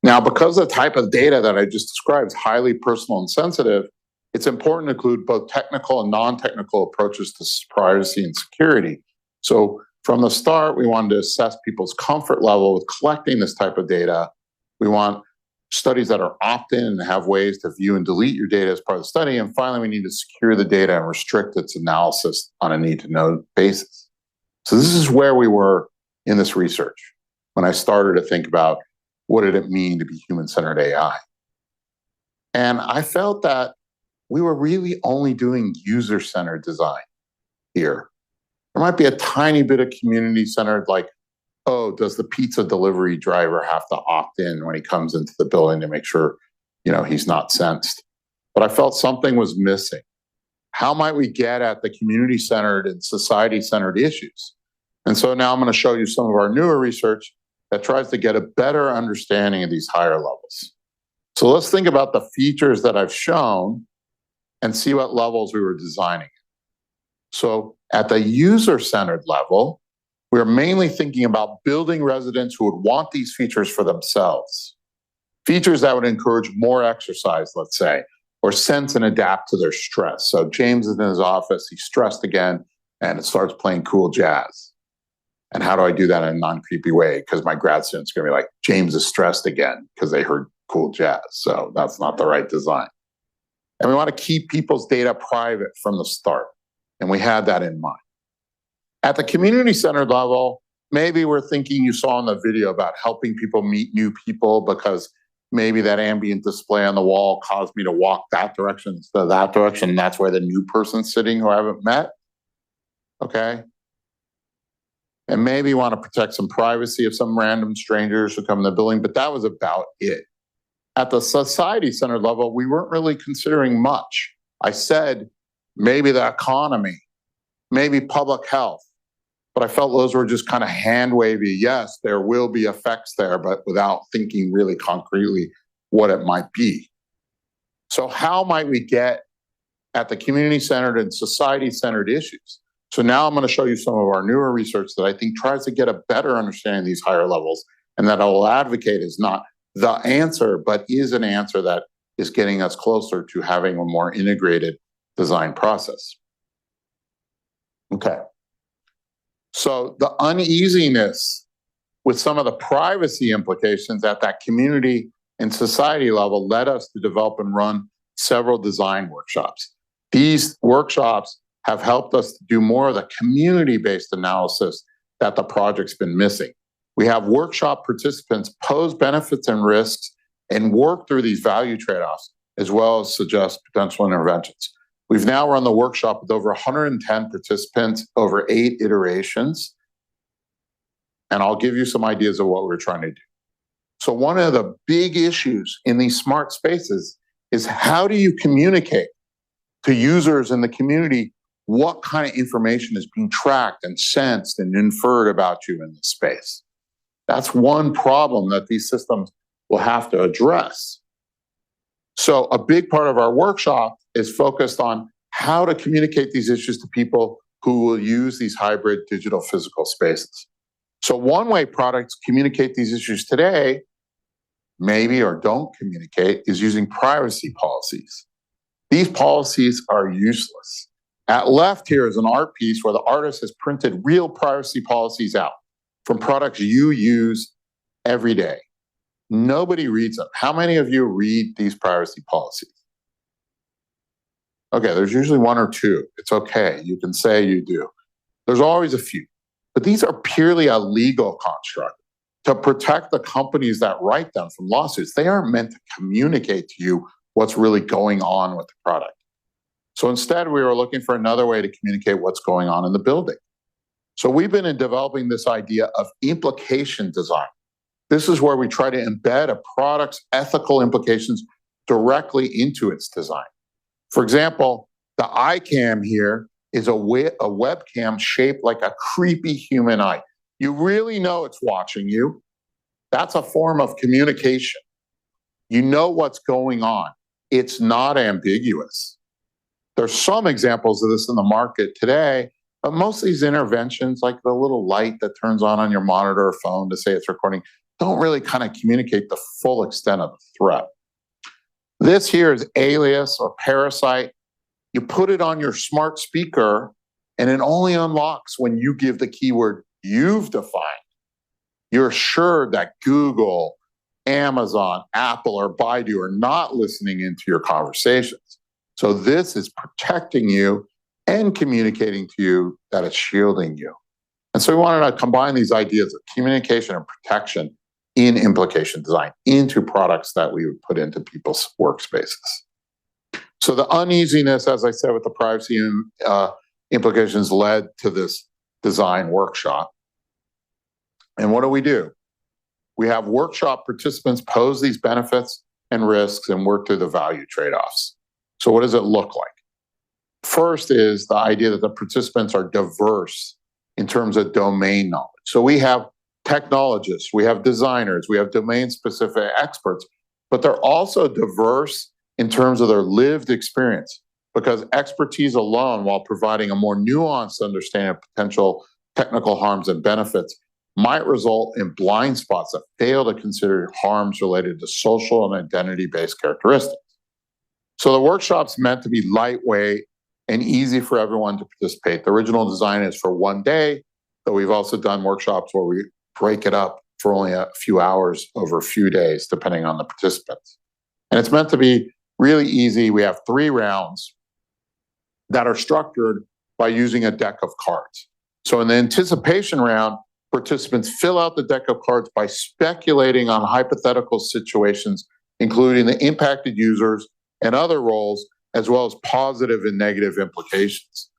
Now, because the type of data that I just described is highly personal and sensitive, it's important to include both technical and non-technical approaches to privacy and security. So from the start, we wanted to assess people's comfort level with collecting this type of data. We want studies that are opt-in and have ways to view and delete your data as part of the study. And finally, we need to secure the data and restrict its analysis on a need-to-know basis. So this is where we were in this research when I started to think about what did it mean to be human-centered AI. And I felt that we were really only doing user-centered design here. There might be a tiny bit of community-centered, like, oh, does the pizza delivery driver have to opt in when he comes into the building to make sure, he's not sensed? But I felt something was missing. How might we get at the community-centered and society-centered issues? And so now I'm going to show you some of our newer research that tries to get a better understanding of these higher levels. So let's think about the features that I've shown and see what levels we were designing. So at the user-centered level, we're mainly thinking about building residents who would want these features for themselves. Features that would encourage more exercise, let's say, or sense and adapt to their stress. So James is in his office, he's stressed again, and it starts playing cool jazz. And how do I do that in a non-creepy way? Because my grad students are going to be like, James is stressed again because they heard cool jazz. So that's not the right design. And we want to keep people's data private from the start. And we had that in mind. At the community-centered level, maybe we're thinking, you saw in the video, about helping people meet new people because maybe that ambient display on the wall caused me to walk that direction instead of that direction. And that's where the new person's sitting who I haven't met. Okay. And maybe you want to protect some privacy of some random strangers who come in the building, but that was about it. At the society-centered level, we weren't really considering much. I said, maybe the economy, maybe public health, but I felt those were just kind of hand-wavy. Yes, there will be effects there, but without thinking really concretely what it might be. So how might we get at the community-centered and society-centered issues? So now I'm going to show you some of our newer research that I think tries to get a better understanding of these higher levels, and that I will advocate is not the answer, but is an answer that is getting us closer to having a more integrated design process. Okay. So the uneasiness with some of the privacy implications at that community and society level led us to develop and run several design workshops. These workshops have helped us to do more of the community-based analysis that the project's been missing. We have workshop participants pose benefits and risks and work through these value trade-offs, as well as suggest potential interventions. We've now run the workshop with over 110 participants over 8 iterations. And I'll give you some ideas of what we're trying to do. So one of the big issues in these smart spaces is, how do you communicate to users in the community what kind of information is being tracked and sensed and inferred about you in this space? That's one problem that these systems will have to address. So a big part of our workshop is focused on how to communicate these issues to people who will use these hybrid digital physical spaces. So one way products communicate these issues today, maybe, or don't communicate, is using privacy policies. These policies are useless. At left here is an art piece where the artist has printed real privacy policies out from products you use every day. Nobody reads them. How many of you read these privacy policies? Okay, there's usually 1 or 2. It's okay. You can say you do. There's always a few. But these are purely a legal construct to protect the companies that write them from lawsuits. They aren't meant to communicate to you what's really going on with the product. So instead, we were looking for another way to communicate what's going on in the building. So we've been developing this idea of implication design. This is where we try to embed a product's ethical implications directly into its design. For example, the eye cam here is a webcam shaped like a creepy human eye. You really know it's watching you. That's a form of communication. You know what's going on. it's not ambiguous. There's some examples of this in the market today, but most of these interventions, like the little light that turns on your monitor or phone to say it's recording, don't really kind of communicate the full extent of the threat. This here is alias or parasite. You put it on your smart speaker, and it only unlocks when you give the keyword you've defined. You're assured that Google, Amazon, Apple, or Baidu are not listening into your conversations. So this is protecting you and communicating to you that it's shielding you. And so we wanted to combine these ideas of communication and protection in implication design into products that we would put into people's workspaces. So the uneasiness, as I said, with the privacy implications led to this design workshop. And what do? We have workshop participants pose these benefits and risks and work through the value trade-offs. So what does it look like? First is the idea that the participants are diverse in terms of domain knowledge. So we have technologists, we have designers, we have domain-specific experts, but they're also diverse in terms of their lived experience, because expertise alone, while providing a more nuanced understanding of potential technical harms and benefits, might result in blind spots that fail to consider harms related to social and identity-based characteristics. So the workshop's meant to be lightweight and easy for everyone to participate. The original design is for one day, but we've also done workshops where we break it up for only a few hours over a few days, depending on the participants. And it's meant to be really easy. We have 3 rounds that are structured by using a deck of cards. So in the anticipation round, participants fill out the deck of cards by speculating on hypothetical situations, including the impacted users and other roles, as well as positive and negative implications.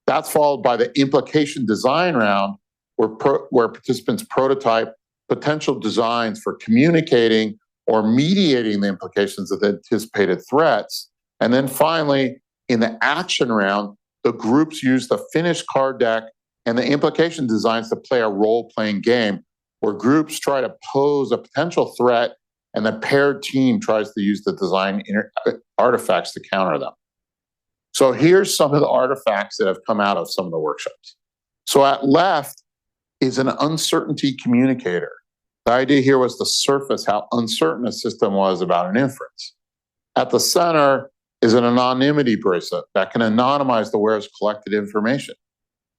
That's followed by the implication design round, where participants prototype potential designs for communicating or mediating the implications of the anticipated threats. And then finally, in the action round, the groups use the finished card deck and the implication designs to play a role-playing game where groups try to pose a potential threat and the paired team tries to use the design artifacts to counter them. So here's some of the artifacts that have come out of some of the workshops. So at left is an uncertainty communicator. The idea here was to surface how uncertain a system was about an inference. At the center is an anonymity bracelet that can anonymize the wearer's collected information.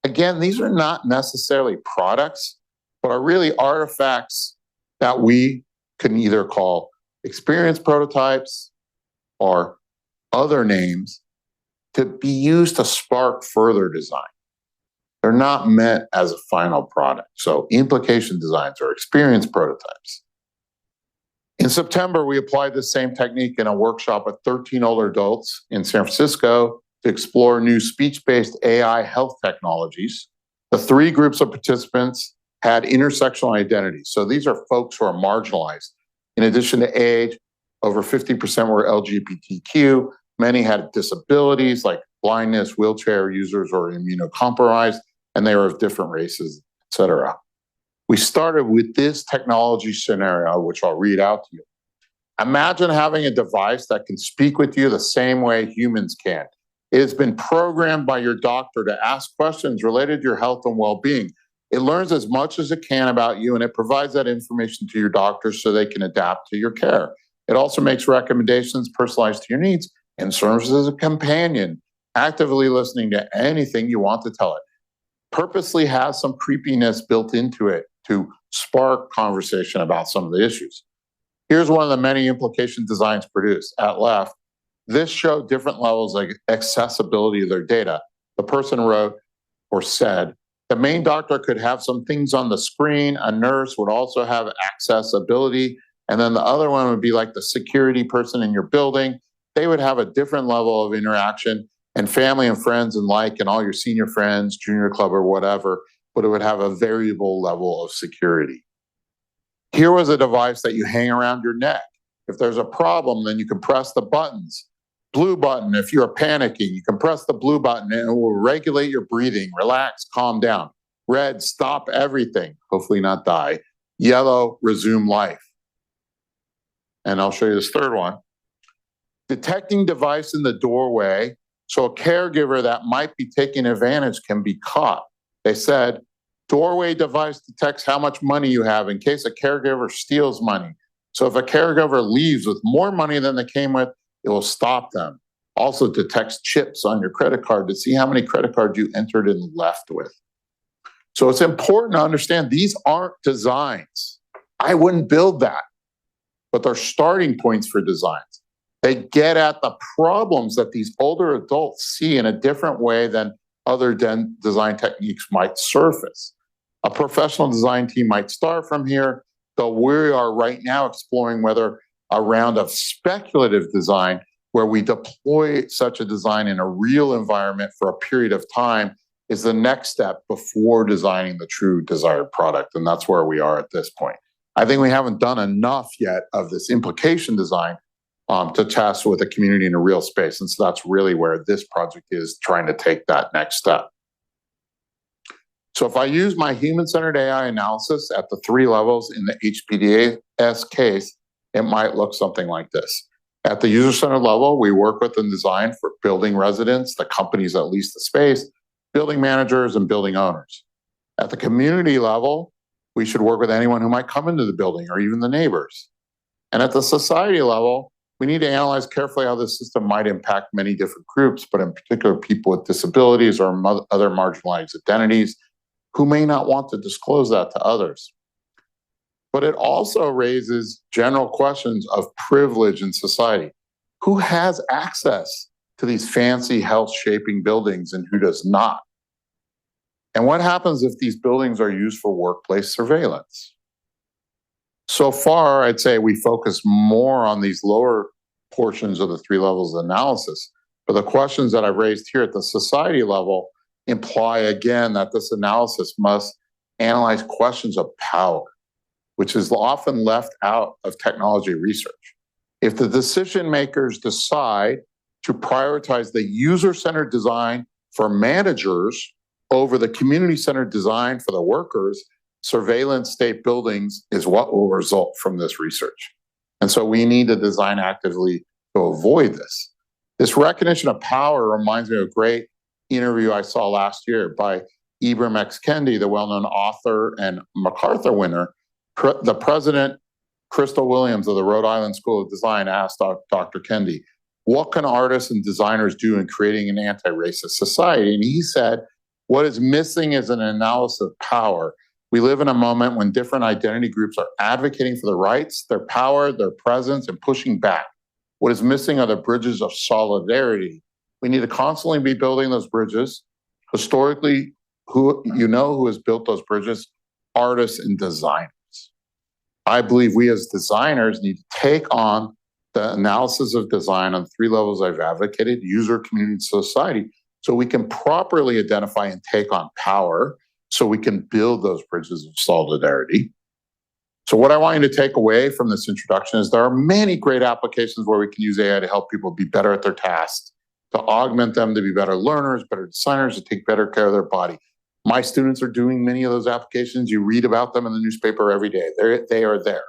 Again, these are not necessarily products, but are really artifacts that we can either call experience prototypes or other names to be used to spark further design. They're not meant as a final product. So implication designs are experience prototypes. In September, we applied the same technique in a workshop with 13 older adults in San Francisco to explore new speech-based AI health technologies. The 3 groups of participants had intersectional identities. So these are folks who are marginalized. In addition to age, over 50% were LGBTQ. Many had disabilities like blindness, wheelchair users, or immunocompromised, and they were of different races, et cetera. We started with this technology scenario, which I'll read out to you. Imagine having a device that can speak with you the same way humans can. It has been programmed by your doctor to ask questions related to your health and well-being. It learns as much as it can about you, and it provides that information to your doctor so they can adapt to your care. It also makes recommendations personalized to your needs and serves as a companion, actively listening to anything you want to tell it. Purposely has some creepiness built into it to spark conversation about some of the issues. Here's one of the many implication designs produced. At left, this showed different levels of accessibility of their data. The person wrote or said, the main doctor could have some things on the screen, a nurse would also have accessibility, and then the other one would be like the security person in your building. They would have a different level of interaction, and family and friends and like, and all your senior friends, junior club or whatever, but it would have a variable level of security. Here was a device that you hang around your neck. If there's a problem, then you can press the buttons. Blue button, if you're panicking, you can press the blue button and it will regulate your breathing, relax, calm down. Red, stop everything, hopefully not die. Yellow, resume life. And I'll show you this third one. detecting device in the doorway so a caregiver that might be taking advantage can be caught. They said, doorway device detects how much money you have in case a caregiver steals money. So if a caregiver leaves with more money than they came with, it will stop them. Also detects chips on your credit card to see how many credit cards you entered and left with. So it's important to understand these aren't designs. I wouldn't build that, but they're starting points for designs. They get at the problems that these older adults see in a different way than other design techniques might surface. A professional design team might start from here, though we are right now exploring whether a round of speculative design where we deploy such a design in a real environment for a period of time is the next step before designing the true desired product. And that's where we are at this point. I think we haven't done enough yet of this implication design to test with the community in a real space. And so that's really where this project is trying to take that next step. So if I use my human-centered AI analysis at the 3 levels in the HPDAS case, it might look something like this. At the user-centered level, we work with and design for building residents, the companies that lease the space, building managers, and building owners. At the community level, we should work with anyone who might come into the building or even the neighbors. And at the society level, we need to analyze carefully how this system might impact many different groups, but in particular people with disabilities or other marginalized identities who may not want to disclose that to others. But it also raises general questions of privilege in society. Who has access to these fancy health-shaping buildings and who does not? And what happens if these buildings are used for workplace surveillance? So far, I'd say we focus more on these lower portions of the 3 levels of analysis. But the questions that I've raised here at the society level imply again that this analysis must analyze questions of power, which is often left out of technology research. If the decision makers decide to prioritize the user-centered design for managers over the community-centered design for the workers, surveillance state buildings is what will result from this research. And so we need to design actively to avoid this. This recognition of power reminds me of a great interview I saw last year by Ibram X. Kendi, the well-known author and MacArthur winner. The president, Crystal Williams of the Rhode Island School of Design, asked Dr. Kendi, what can artists and designers do in creating an anti-racist society? And he said, what is missing is an analysis of power. We live in a moment when different identity groups are advocating for their rights, their power, their presence, and pushing back. What is missing are the bridges of solidarity. We need to constantly be building those bridges. Historically, who has built those bridges? Artists and designers. I believe we as designers need to take on the analysis of design on 3 levels I've advocated, user, community, society, so we can properly identify and take on power, so we can build those bridges of solidarity. So what I want you to take away from this introduction is there are many great applications where we can use AI to help people be better at their tasks, to augment them to be better learners, better designers, to take better care of their body. My students are doing many of those applications. You read about them in the newspaper every day. They are there.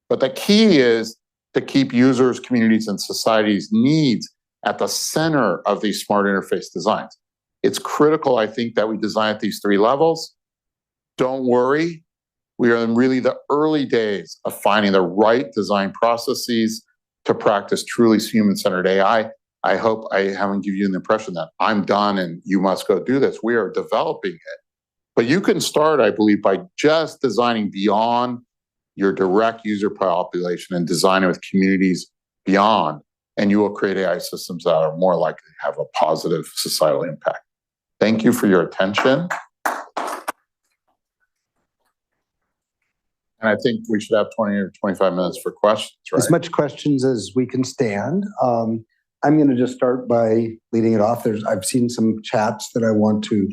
But the key is to keep users, communities, and society's needs at the center of these smart interface designs. It's critical, I think, that we design at these 3 levels. Don't worry. We are in really the early days of finding the right design processes to practice truly human-centered AI. I hope I haven't given you the impression that I'm done and you must go do this. We are developing it. But you can start, I believe, by just designing beyond your direct user population and designing with communities beyond, and you will create AI systems that are more likely to have a positive societal impact. Thank you for your attention. And I think we should have 20 or 25 minutes for questions, right? As much questions as we can stand. I'm going to just start by leading it off. I've seen some chats that I want to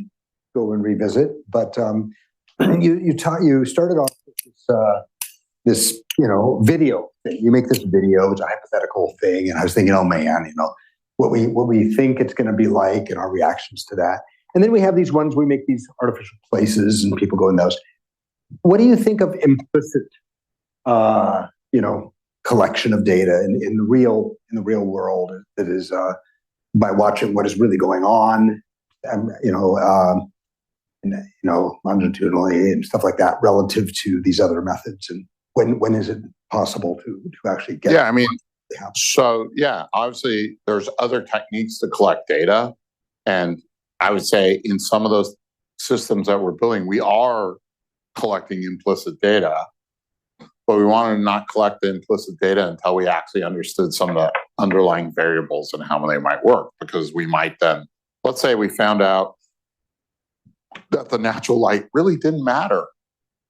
go and revisit, but you started off with this video thing. You make this video, it's a hypothetical thing, and I was thinking, oh man, what we think it's going to be like and our reactions to that. And then we have these ones we make these artificial places and people go in those. What do you think of implicit, collection of data in the real world that is by watching what is really going on, longitudinally and stuff like that relative to these other methods, and when is it possible to actually get? Yeah, I mean, so yeah, obviously there's other techniques to collect data, and I would say in some of those systems that we're building, we are collecting implicit data, but we wanted to not collect the implicit data until we actually understood some of the underlying variables and how they might work, because we might then, let's say we found out that the natural light really didn't matter.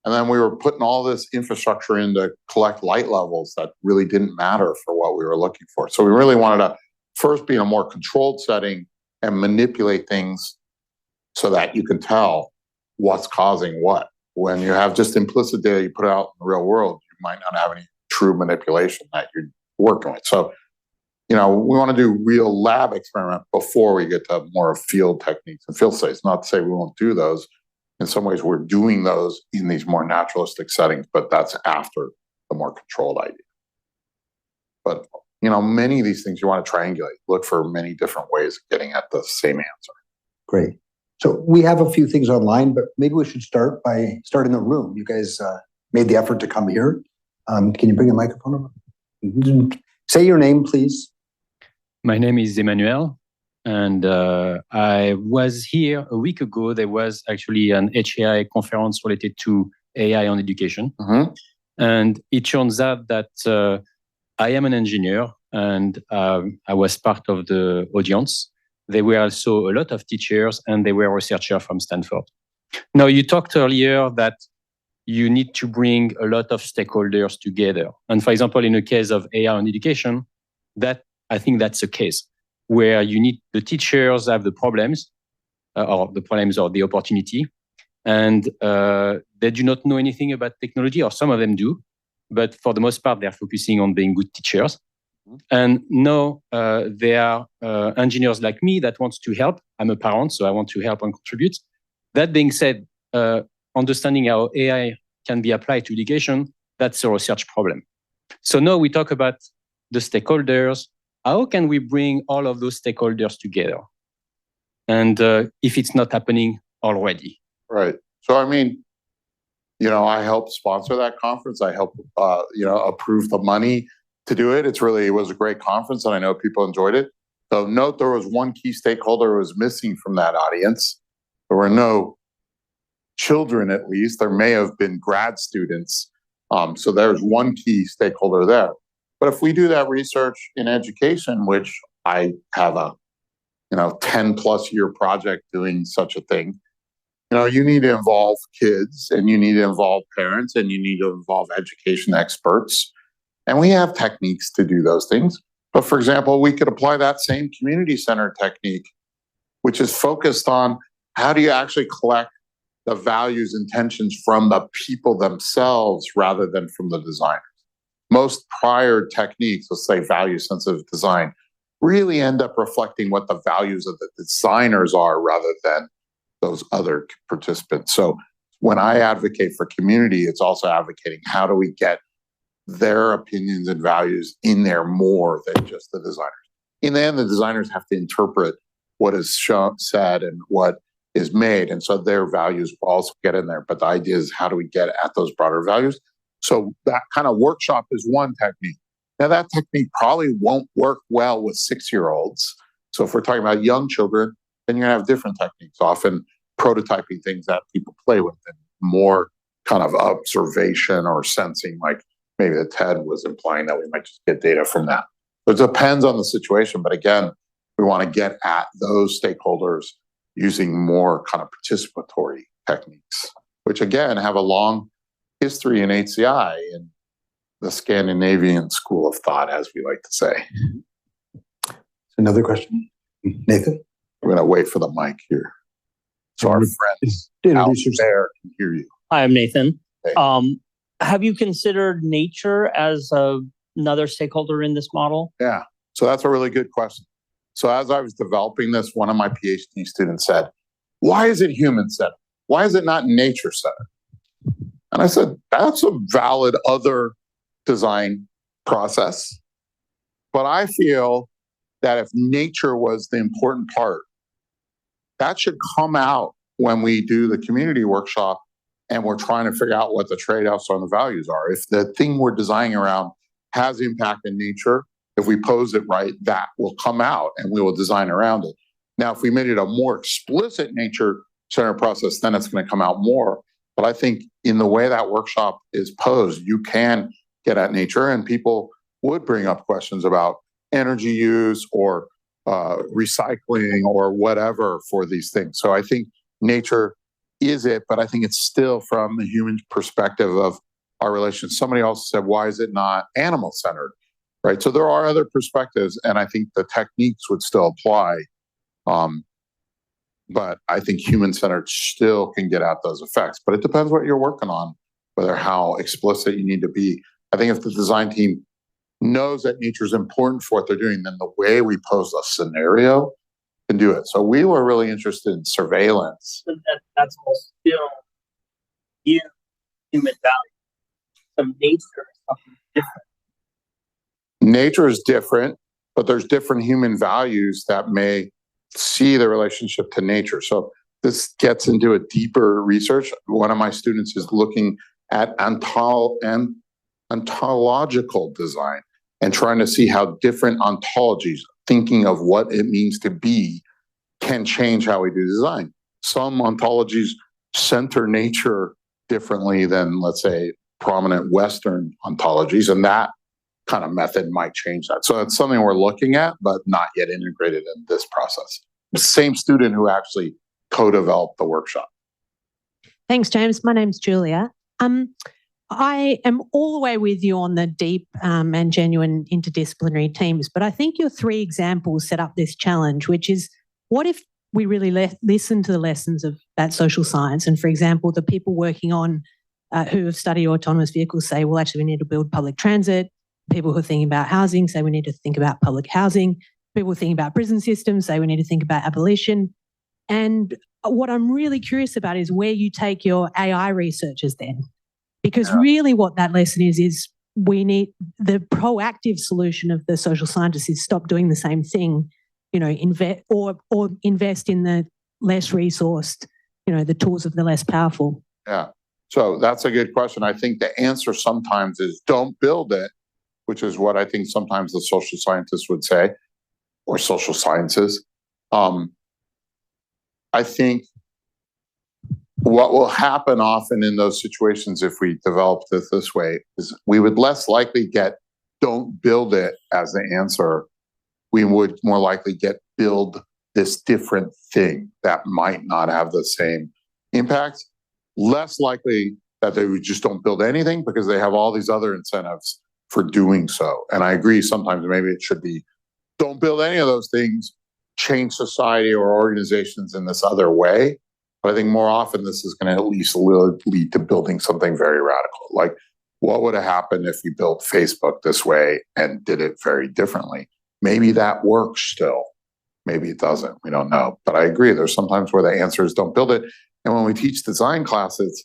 And then we were putting all this infrastructure in to collect light levels that really didn't matter for what we were looking for. So we really wanted to first be in a more controlled setting and manipulate things so that you can tell what's causing what. When you have just implicit data you put out in the real world, you might not have any true manipulation that you're working with. So, we want to do real lab experiment before we get to more field techniques and field studies. Not to say we won't do those. In some ways, we're doing those in these more naturalistic settings, but that's after the more controlled idea. But, many of these things you want to triangulate, look for many different ways of getting at the same answer. Great. So we have a few things online, but maybe we should start by starting the room. You guys made the effort to come here. Can you bring a microphone over? Say your name, please. My name is Emmanuel, and I was here a week ago. There was actually an HCI conference related to AI on education. And it turns out that I am an engineer, and I was part of the audience. There were also a lot of teachers, and there were researchers from Stanford. Now, you talked earlier that you need to bring a lot of stakeholders together. And for example, in the case of AI on education, I think that's a case where you need the teachers have the problems, or the opportunity, and they do not know anything about technology, or some of them do, but for the most part, they're focusing on being good teachers. And now there are engineers like me that wants to help. I'm a parent, so I want to help and contribute. That being said, understanding how AI can be applied to education, that's a research problem. So now we talk about the stakeholders. How can we bring all of those stakeholders together? And if it's not happening already. Right. So, I helped sponsor that conference. I helped, approve the money to do it. It was a great conference, and I know people enjoyed it. So note there was one key stakeholder who was missing from that audience. There were no children, at least. There may have been grad students. So there's one key stakeholder there. But if we do that research in education, which I have a 10 plus year project doing such a thing, you need to involve kids, and you need to involve parents, and you need to involve education experts. And we have techniques to do those things. But for example, we could apply that same community center technique, which is focused on how do you actually collect the values and intentions from the people themselves rather than from the designers. Most prior techniques, let's say value-sensitive design, really end up reflecting what the values of the designers are rather than those other participants. So when I advocate for community, it's also advocating how do we get their opinions and values in there more than just the designers. In the end, the designers have to interpret what is said and what is made, and so their values will also get in there. But the idea is how do we get at those broader values? So that kind of workshop is one technique. Now that technique probably won't work well with 6-year-olds. So if we're talking about young children, then you're gonna have different techniques, often prototyping things that people play with, and more kind of observation or sensing, like maybe the TED was implying that we might just get data from that. So it depends on the situation, but again, we want to get at those stakeholders using more kind of participatory techniques, which again have a long history in HCI in the Scandinavian school of thought, as we like to say. Another question, Nathan? I'm going to wait for the mic here, so our friends out there can hear you. Hi, I'm Nathan. Hey. Have you considered nature as another stakeholder in this model? Yeah, so that's a really good question. So as I was developing this, one of my PhD students said, why is it human-centered? Why is it not nature-centered? And I said, that's a valid other design process. But I feel that if nature was the important part, that should come out when we do the community workshop and we're trying to figure out what the trade-offs on the values are. If the thing we're designing around has impact in nature, if we pose it right, that will come out and we will design around it. Now, if we made it a more explicit nature-centered process, then it's going to come out more. But I think in the way that workshop is posed, you can get at nature, and people would bring up questions about energy use or recycling or whatever for these things. So I think nature is it, but I think it's still from the human perspective of our relations. Somebody else said, why is it not animal-centered? Right. So there are other perspectives, and I think the techniques would still apply. But I think human-centered still can get at those effects. But it depends what you're working on, whether how explicit you need to be. I think if the design team knows that nature is important for what they're doing, then the way we pose a scenario can do it. So we were really interested in surveillance. But that's all still human value. So nature is something different. Nature is different, but there's different human values that may see the relationship to nature. So this gets into a deeper research. One of my students is looking at ontological design and trying to see how different ontologies, thinking of what it means to be, can change how we do design. Some ontologies center nature differently than, let's say, prominent Western ontologies, and that kind of method might change that. So it's something we're looking at, but not yet integrated in this process. The same student who actually co-developed the workshop. Thanks, James. My name's Julia. I am all the way with you on the deep and genuine interdisciplinary teams, but I think your three examples set up this challenge, which is, what if we really listen to the lessons of that social science? And for example, the people working on who have studied autonomous vehicles say, well, actually, we need to build public transit. People who are thinking about housing say we need to think about public housing. People thinking about prison systems say we need to think about abolition. And what I'm really curious about is where you take your AI researchers then. Because really what that lesson is we need the proactive solution of the social scientists is stop doing the same thing, invest in the less resourced, the tools of the less powerful. Yeah. So that's a good question. I think the answer sometimes is don't build it, which is what I think sometimes the social scientists would say, or social sciences. I think what will happen often in those situations if we develop this way is we would less likely get don't build it as the answer. We would more likely get build this different thing that might not have the same impact. Less likely that they would just don't build anything because they have all these other incentives for doing so. And I agree, sometimes maybe it should be don't build any of those things, change society or organizations in this other way. But I think more often this is going to at least lead to building something very radical. Like, what would have happened if we built Facebook this way and did it very differently? Maybe that works still. Maybe it doesn't. We don't know. But I agree, there's sometimes where the answer is don't build it. And when we teach design classes,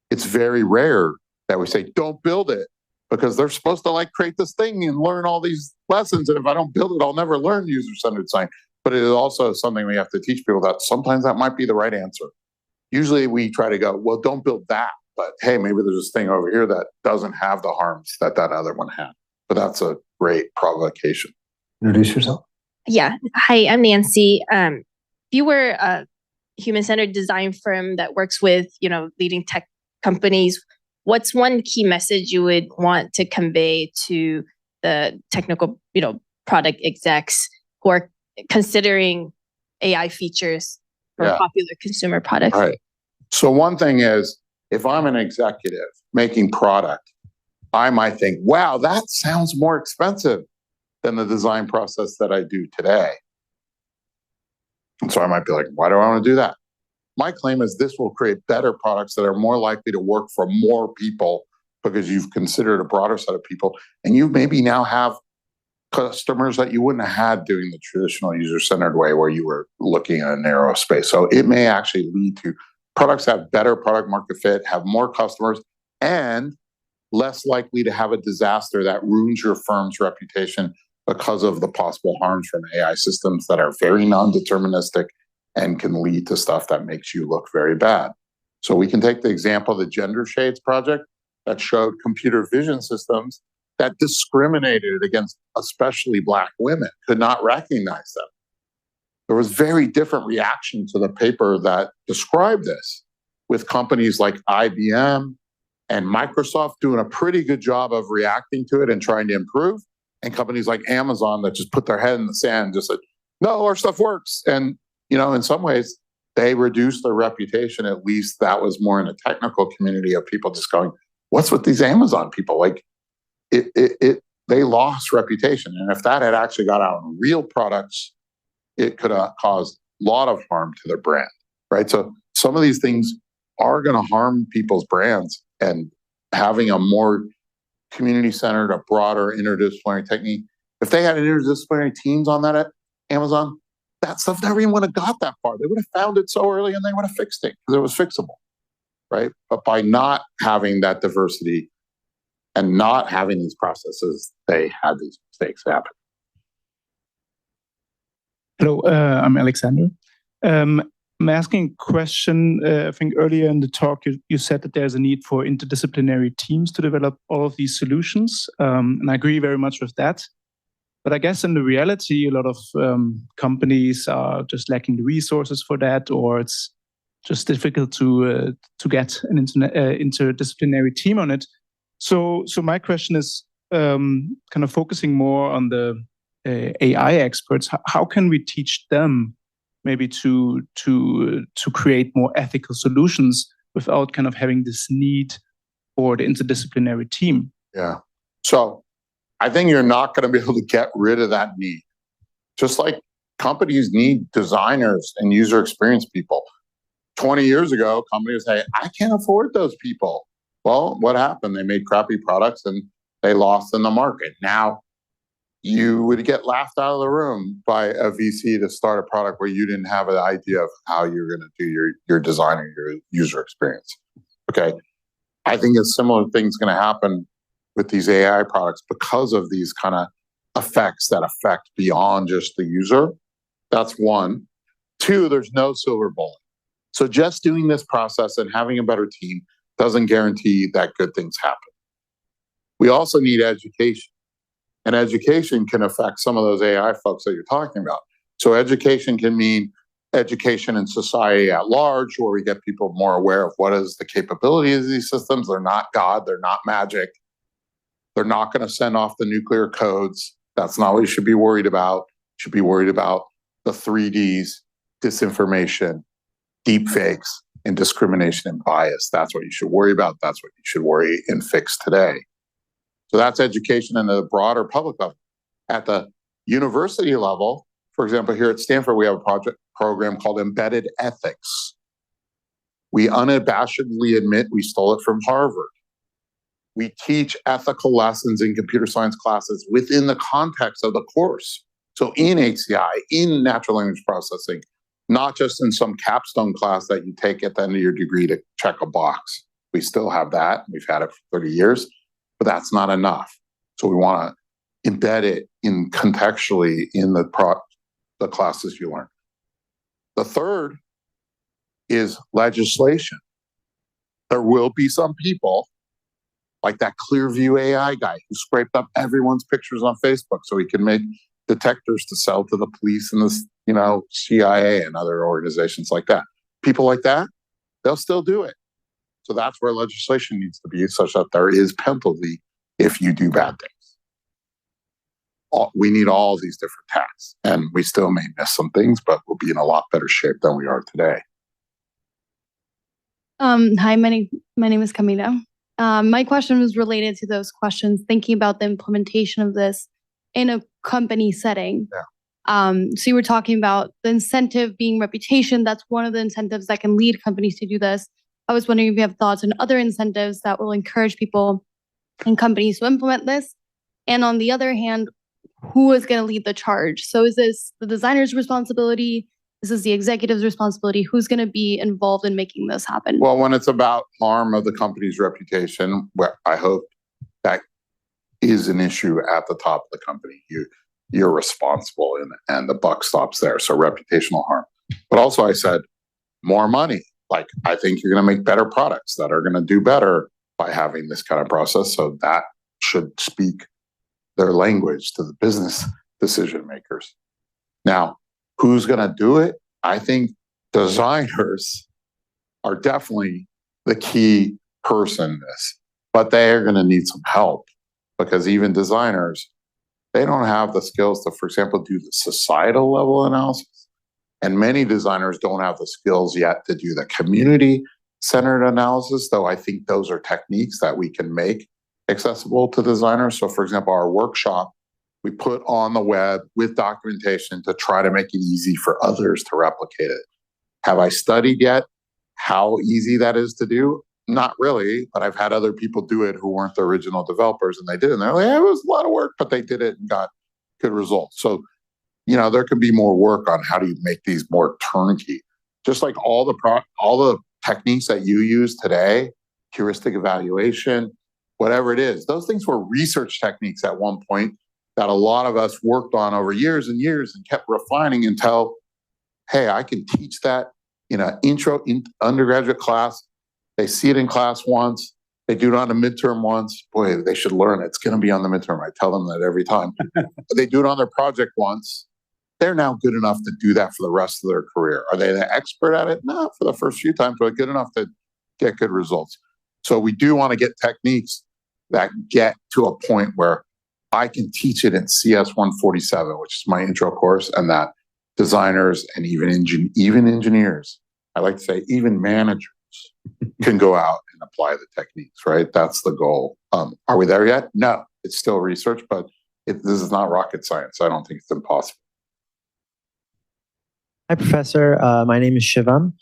it's very rare that we say, don't build it, because they're supposed to create this thing and learn all these lessons. And if I don't build it, I'll never learn user-centered design. But it is also something we have to teach people that sometimes that might be the right answer. Usually we try to go, well, don't build that. But hey, maybe there's this thing over here that doesn't have the harms that other one had. But that's a great provocation. Introduce yourself. Yeah. Hi, I'm Nancy. If you were a human-centered design firm that works with, leading tech companies, what's one key message you would want to convey to the technical, product execs who are considering AI features for popular consumer products? Right. So one thing is, if I'm an executive making product, I might think, wow, that sounds more expensive than the design process that I do today. And so I might be like, why do I want to do that? My claim is this will create better products that are more likely to work for more people because you've considered a broader set of people. And you maybe now have customers that you wouldn't have had doing the traditional user-centered way where you were looking at a narrow space. So it may actually lead to products that have better product market fit, have more customers, and less likely to have a disaster that ruins your firm's reputation because of the possible harms from AI systems that are very non-deterministic and can lead to stuff that makes you look very bad. So we can take the example of the Gender Shades project that showed computer vision systems that discriminated against especially Black women, could not recognize them. There was very different reaction to the paper that described this, with companies like IBM and Microsoft doing a pretty good job of reacting to it and trying to improve, and companies like Amazon that just put their head in the sand and just said, no, our stuff works. And, you know, in some ways, they reduced their reputation. At least that was more in a technical community of people just going, what's with these Amazon people? Like, they lost reputation. And if that had actually got out on real products, it could have caused a lot of harm to their brand, right? So some of these things are going to harm people's brands, and having a more community-centered, a broader interdisciplinary technique. If they had interdisciplinary teams on that at Amazon, that stuff never even would have got that far. They would have found it so early and they would have fixed it because it was fixable, right? But by not having that diversity and not having these processes, they had these mistakes happen. Hello, I'm Alexander. I'm asking a question. I think earlier in the talk, you said that there's a need for interdisciplinary teams to develop all of these solutions. And I agree very much with that. But I guess in the reality, a lot of companies are just lacking the resources for that, or it's just difficult to get an interdisciplinary team on it. So my question is kind of focusing more on the AI experts. How can we teach them maybe to create more ethical solutions without kind of having this need for the interdisciplinary team? Yeah. So I think you're not going to be able to get rid of that need. Just like companies need designers and user experience people. 20 years ago, companies say, I can't afford those people. Well, what happened? They made crappy products and they lost in the market. Now, you would get laughed out of the room by a VC to start a product where you didn't have an idea of how you're going to do your design or your user experience. Okay. I think a similar thing's going to happen with these AI products because of these kind of effects that affect beyond just the user. That's one. Two, there's no silver bullet. So just doing this process and having a better team doesn't guarantee that good things happen. We also need education. And education can affect some of those AI folks that you're talking about. So education can mean education in society at large, where we get people more aware of what is the capability of these systems. They're not God, they're not magic. They're not going to send off the nuclear codes. That's not what you should be worried about. You should be worried about the 3Ds, disinformation, deep fakes, and discrimination and bias. That's what you should worry about. That's what you should worry and fix today. So that's education in the broader public level. At the university level, for example, here at Stanford, we have a program called Embedded Ethics. We unabashedly admit we stole it from Harvard. We teach ethical lessons in computer science classes within the context of the course. So in HCI, in natural language processing, not just in some capstone class that you take at the end of your degree to check a box. We still have that. We've had it for 30 years. But that's not enough. So we want to embed it in contextually in the classes you learn. The third is legislation. There will be some people like that Clearview AI guy who scraped up everyone's pictures on Facebook so he can make detectors to sell to the police and the CIA and other organizations like that. People like that, they'll still do it. So that's where legislation needs to be, such that there is penalty if you do bad things. We need all these different tasks, and we still may miss some things, but we'll be in a lot better shape than we are today. Hi, my name is Camila. My question was related to those questions, thinking about the implementation of this in a company setting. Yeah. So you were talking about the incentive being reputation. That's one of the incentives that can lead companies to do this. I was wondering if you have thoughts on other incentives that will encourage people and companies to implement this. And on the other hand, who is going to lead the charge? So is this the designer's responsibility? Is this the executive's responsibility? Who's going to be involved in making this happen? Well, when it's about harm of the company's reputation, I hope is an issue at the top of the company. You're responsible, and the buck stops there. So reputational harm. But also I said more money. Like, I think you're going to make better products that are going to do better by having this kind of process. So that should speak their language to the business decision makers. Now, who's going to do it? I think designers are definitely the key person in this, but they are going to need some help, because even designers, they don't have the skills to, for example, do the societal level analysis. And many designers don't have the skills yet to do the community-centered analysis, though I think those are techniques that we can make accessible to designers. So for example, our workshop, we put on the web with documentation to try to make it easy for others to replicate it. Have I studied yet how easy that is to do? Not really, but I've had other people do it who weren't the original developers, and they did it. And they're like, yeah, it was a lot of work, but they did it and got good results. So, you know, there could be more work on how do you make these more turnkey. Just like all the techniques that you use today, heuristic evaluation, whatever it is, those things were research techniques at one point that a lot of us worked on over years and years and kept refining until, hey, I can teach that in an undergraduate class. They see it in class once, they do it on a midterm once. Boy, they should learn it. It's going to be on the midterm. I tell them that every time. They do it on their project once. They're now good enough to do that for the rest of their career. Are they the expert at it? Not for the first few times, but good enough to get good results. So we do want to get techniques that get to a point where I can teach it in CS 147, which is my intro course, and that designers and even engineers, I like to say even managers, can go out and apply the techniques, right? That's the goal. Are we there yet? No, it's still research, but this is not rocket science. I don't think it's impossible. Hi, Professor. My name is Shivam.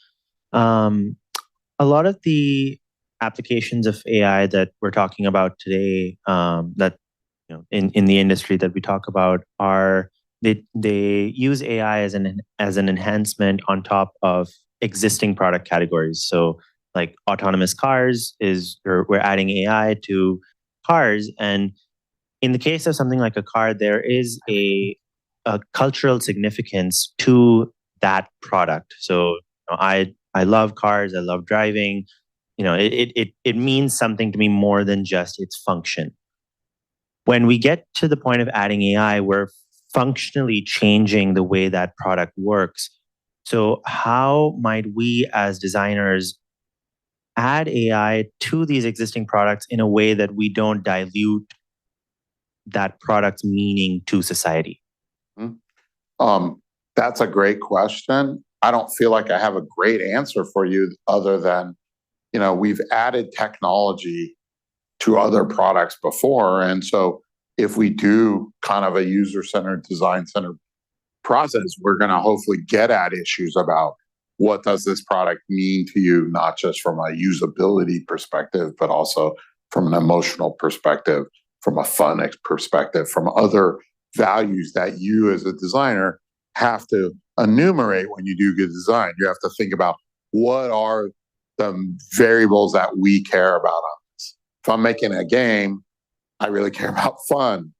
A lot of the applications of AI that we're talking about today, that in the industry that we talk about, are they use AI as an enhancement on top of existing product categories. So, like autonomous cars we're adding AI to cars, and in the case of something like a car, there is a cultural significance to that product. So I love cars. I love driving. It means something to me more than just its function. When we get to the point of adding AI, we're functionally changing the way that product works. So how might we as designers add AI to these existing products in a way that we don't dilute that product's meaning to society? That's a great question. I don't feel like I have a great answer for you other than, we've added technology to other products before. And so if we do kind of a user-centered, design-centered process, we're going to hopefully get at issues about what does this product mean to you, not just from a usability perspective, but also from an emotional perspective, from a fun perspective, from other values that you as a designer have to enumerate when you do good design. You have to think about what are the variables that we care about on this. If I'm making a game, I really care about fun.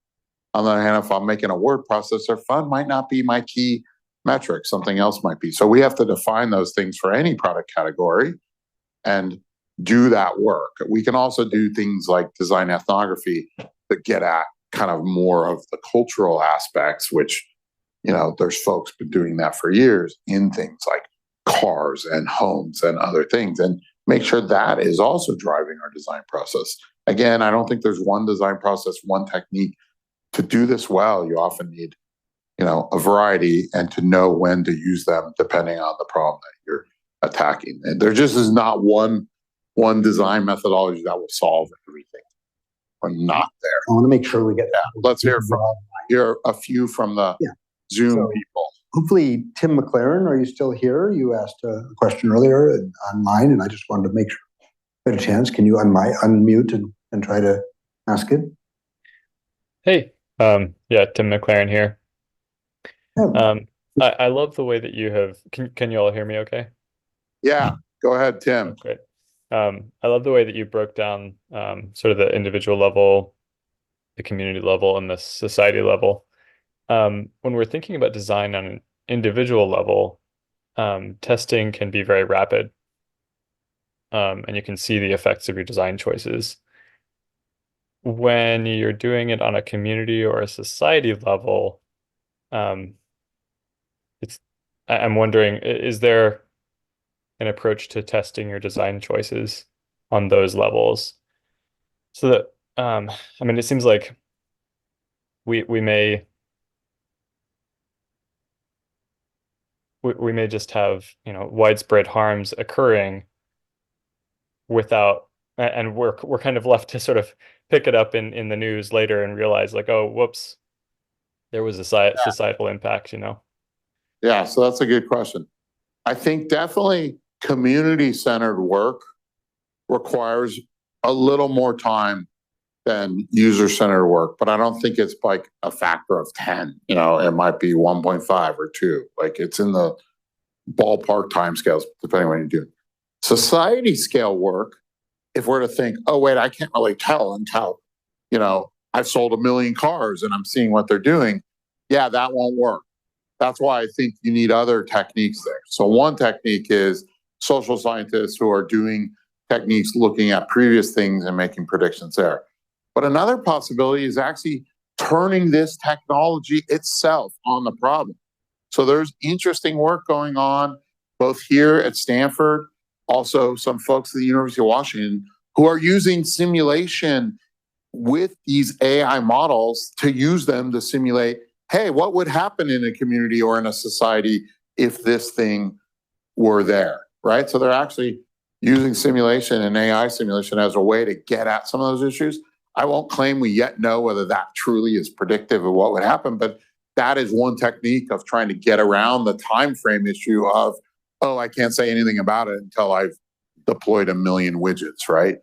On the other hand, if I'm making a word processor, fun might not be my key metric. Something else might be. So we have to define those things for any product category and do that work. We can also do things like design ethnography that get at kind of more of the cultural aspects, which, there's folks been doing that for years in things like cars and homes and other things, and make sure that is also driving our design process. Again, I don't think there's one design process, one technique. To do this well, you often need, a variety, and to know when to use them depending on the problem that you're attacking. And there just is not one design methodology that will solve everything. We're not there. I want to make sure we get that. Let's hear a few from the Zoom people. Hopefully, Tim McLaren, are you still here? You asked a question earlier on mine, and I just wanted to make sure you had a chance. Can you unmute and try to ask it? Hey, Tim McLaren here. I love the way that you have. Can you all hear me? Okay. Yeah, go ahead, Tim. Oh, great. I love the way that you broke down sort of the individual level the community level and the society level. When we're thinking about design on an individual level, testing can be very rapid, and you can see the effects of your design choices. When you're doing it on a community or a society level, I'm wondering, is there an approach to testing your design choices on those levels? So that, I mean, it seems like we may just have, widespread harms occurring without, and we're kind of left to sort of pick it up in the news later and realize like, oh, whoops, there was a societal impact, Yeah, so that's a good question. I think definitely community-centered work requires a little more time than user-centered work, but I don't think it's like a factor of 10. It might be 1.5 or 2. Like it's in the ballpark timescales, depending on what you're doing. Society scale work, if we're to think, oh wait, I can't really tell until, I've sold 1 million cars and I'm seeing what they're doing. Yeah, that won't work. That's why I think you need other techniques there. So one technique is social scientists who are doing techniques looking at previous things and making predictions there. But another possibility is actually turning this technology itself on the problem. So there's interesting work going on both here at Stanford, also some folks at the University of Washington who are using simulation with these AI models to use them to simulate, hey, what would happen in a community or in a society if this thing were there, right? So they're actually using simulation and AI simulation as a way to get at some of those issues. I won't claim we yet know whether that truly is predictive of what would happen, but that is one technique of trying to get around the time frame issue of, oh, I can't say anything about it until I've deployed 1 million widgets, right?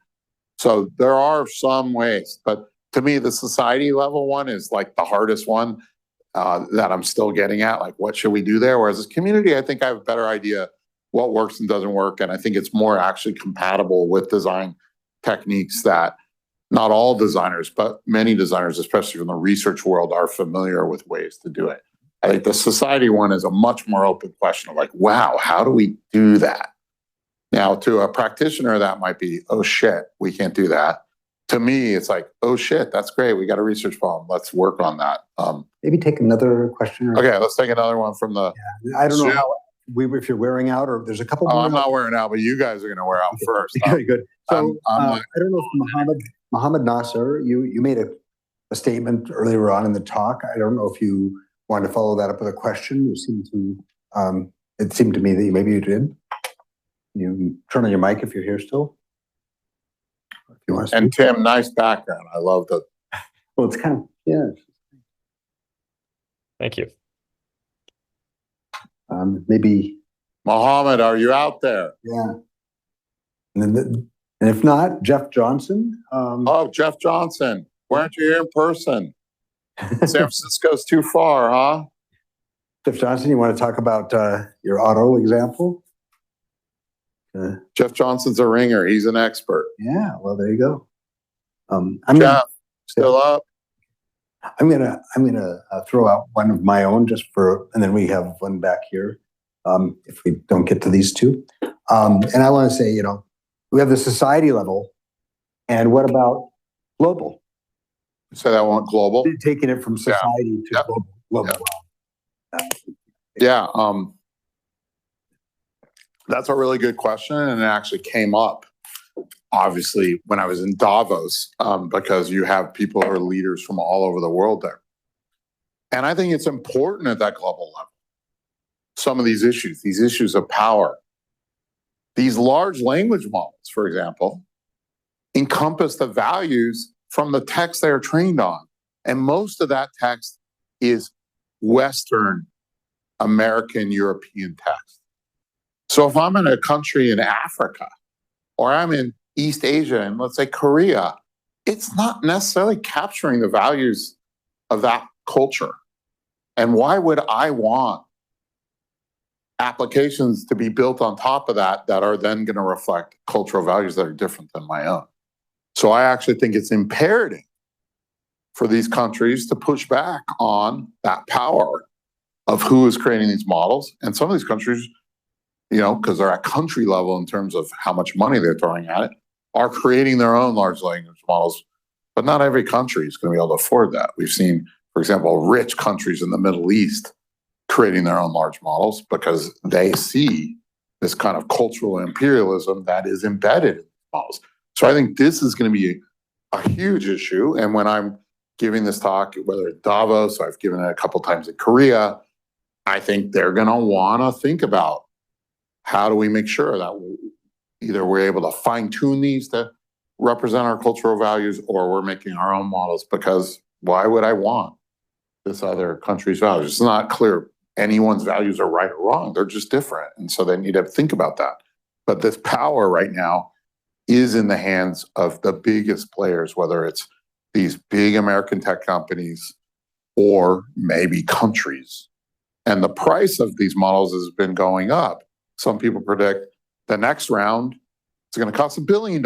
So there are some ways, but to me, the society level one is like the hardest one that I'm still getting at, like what should we do there? Whereas as community, I think I have a better idea what works and doesn't work, and I think it's more actually compatible with design techniques that not all designers, but many designers, especially from the research world, are familiar with ways to do it. I think the society one is a much more open question of like, wow, how do we do that? Now, to a practitioner, that might be, oh shit, we can't do that. To me, it's like, oh shit, that's great. We got a research problem. Let's work on that. Maybe take another question. Okay, let's take another one from the. Yeah, I don't know how if you're wearing out, or there's a couple. Oh, I'm not wearing out, but you guys are going to wear out first. Very good. So I don't know if Mohammed Nasser, you made a statement earlier on in the talk. I don't know if you wanted to follow that up with a question. You seem to. It seemed to me that maybe you did. You turn on your mic if you're here still. If you want to and Tim, nice background. I love the. Well, it's kind of, yeah. Thank you. Maybe. Mohammed, are you out there? Yeah. And if not, Jeff Johnson. Oh, Jeff Johnson. Why aren't you here in person? San Francisco's too far, huh? Jeff Johnson, you want to talk about your auto example? Jeff Johnson's a ringer. He's an expert. Yeah, well, there you go. Jeff, still up? I'm gonna throw out one of my own and then we have one back here. If we don't get to these two, and I want to say, we have the society level, and what about global? So that one global, taking it from society to global. Yeah. That's a really good question, and it actually came up, obviously, when I was in Davos, because you have people who are leaders from all over the world there. And I think it's important at that global level. Some of these issues of power, these large language models, for example, encompass the values from the text they're trained on. And most of that text is Western, American, European text. So if I'm in a country in Africa, or I'm in East Asia, and let's say Korea, it's not necessarily capturing the values of that culture. And why would I want applications to be built on top of that are then going to reflect cultural values that are different than my own? So I actually think it's imperative for these countries to push back on that power of who is creating these models. And some of these countries, because they're at country level in terms of how much money they're throwing at it, are creating their own large language models. But not every country is going to be able to afford that. We've seen, for example, rich countries in the Middle East creating their own large models because they see this kind of cultural imperialism that is embedded in models. So I think this is going to be a huge issue. And when I'm giving this talk, whether it's Davos, I've given it a couple times in Korea, I think they're going to want to think about how do we make sure that either we're able to fine tune these to represent our cultural values, or we're making our own models, because why would I want this other country's values? It's not clear anyone's values are right or wrong. They're just different. And so they need to think about that. But this power right now is in the hands of the biggest players, whether it's these big American tech companies or maybe countries. And the price of these models has been going up. Some people predict the next round is going to cost $1 billion.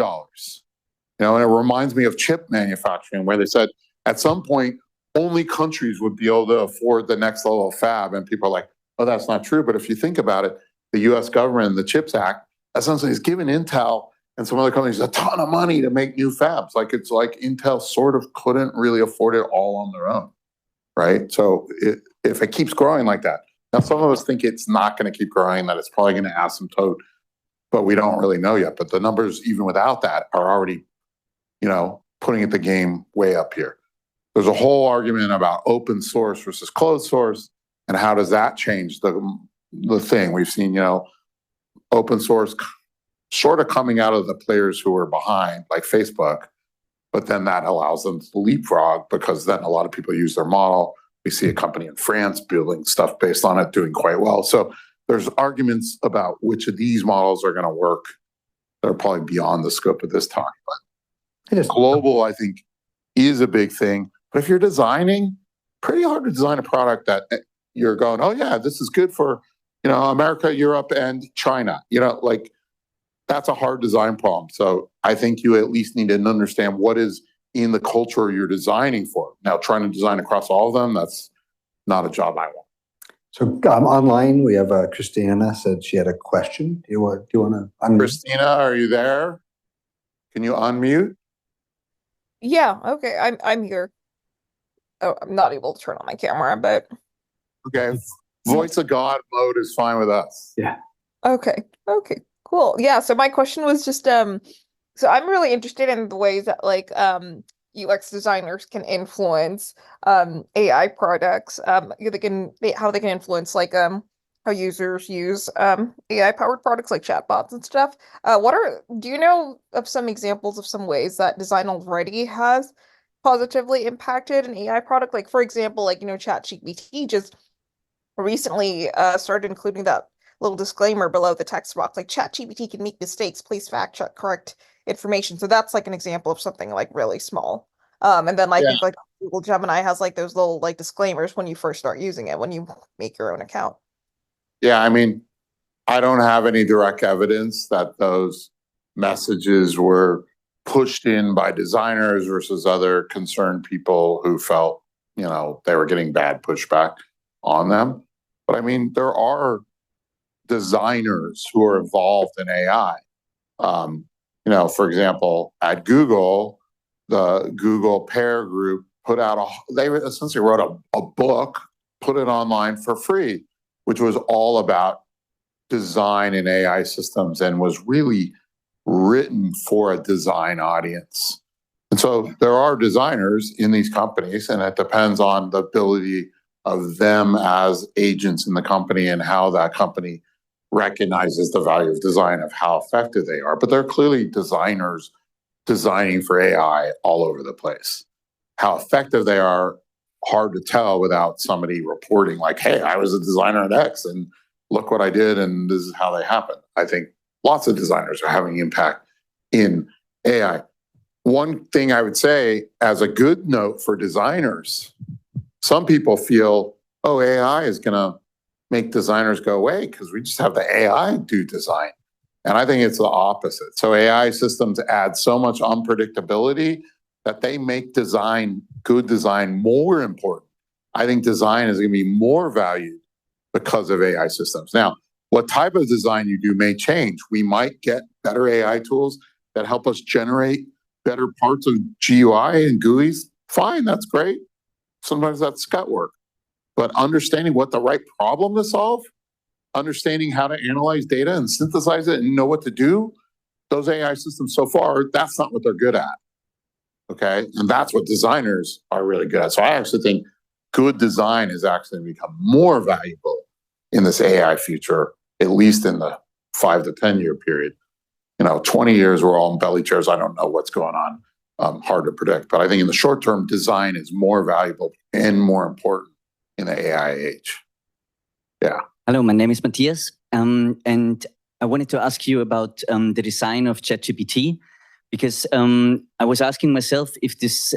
And it reminds me of chip manufacturing, where they said at some point only countries would be able to afford the next level of fab. And people are like, oh, that's not true. But if you think about it, the US government and the CHIPS Act essentially has given Intel and some other companies a ton of money to make new fabs. It's like Intel sort of couldn't really afford it all on their own, right? So if it keeps growing like that, now some of us think it's not going to keep growing, that it's probably going to asymptote, but we don't really know yet. But the numbers, even without that, are already, putting the game way up here. There's a whole argument about open source versus closed source, and how does that change the thing. We've seen, open source sort of coming out of the players who are behind, like Facebook, but then that allows them to leapfrog, because then a lot of people use their model. We see a company in France building stuff based on it, doing quite well. So there's arguments about which of these models are going to work that are probably beyond the scope of this talk. But global, I think, is a big thing. But if you're designing, pretty hard to design a product that you're going, oh yeah, this is good for, America, Europe, and China. That's a hard design problem. So I think you at least need to understand what is in the culture you're designing for. Now, trying to design across all of them, that's not a job I want. So online, we have Christina said she had a question. Do you want to unmute? Christina, are you there? Can you unmute? Yeah, okay, I'm here. Oh, I'm not able to turn on my camera, but okay. Voice of God mode is fine with us. Yeah. Okay, cool. Yeah, so my question was just so I'm really interested in the ways that UX designers can influence AI products. How they can influence how users use AI powered products like chatbots and stuff. Do you know of some examples of some ways that design already has positively impacted an AI product? Like, for example, ChatGPT just recently started including that little disclaimer below the text box, like ChatGPT can make mistakes, please fact check correct information. So that's an example of something really small. And then I think Google Gemini has those little disclaimers when you first start using it, when you make your own account. Yeah, I don't have any direct evidence that those messages were pushed in by designers versus other concerned people who felt, they were getting bad pushback on them. But there are designers who are involved in AI. For example, at Google, the Google Pair Group they essentially wrote a book, put it online for free, which was all about design in AI systems and was really written for a design audience. And so there are designers in these companies, and it depends on the ability of them as agents in the company and how that company recognizes the value of design, of how effective they are. But there are clearly designers designing for AI all over the place. How effective they are, hard to tell without somebody reporting hey, I was a designer at X and look what I did and this is how they happen. I think lots of designers are having impact in AI. One thing I would say as a good note for designers, some people feel, oh, AI is going to make designers go away because we just have the AI do design. And I think it's the opposite. So AI systems add so much unpredictability that they make good design more important. I think design is going to be more valued because of AI systems. Now, what type of design you do may change. We might get better AI tools that help us generate better parts of GUI and GUIs. Fine, that's great. Sometimes that's scut work. But understanding what the right problem to solve, understanding how to analyze data and synthesize it and know what to do, those AI systems so far, that's not what they're good at. Okay, and that's what designers are really good at. So I actually think good design is actually going to become more valuable in this AI future, at least in the 5 to 10 year period. 20 years we're all in belly chairs. I don't know what's going on. Hard to predict. But I think in the short term, design is more valuable and more important in the AI age. Yeah. Hello, my name is Matthias. And I wanted to ask you about the design of ChatGPT, because I was asking myself if this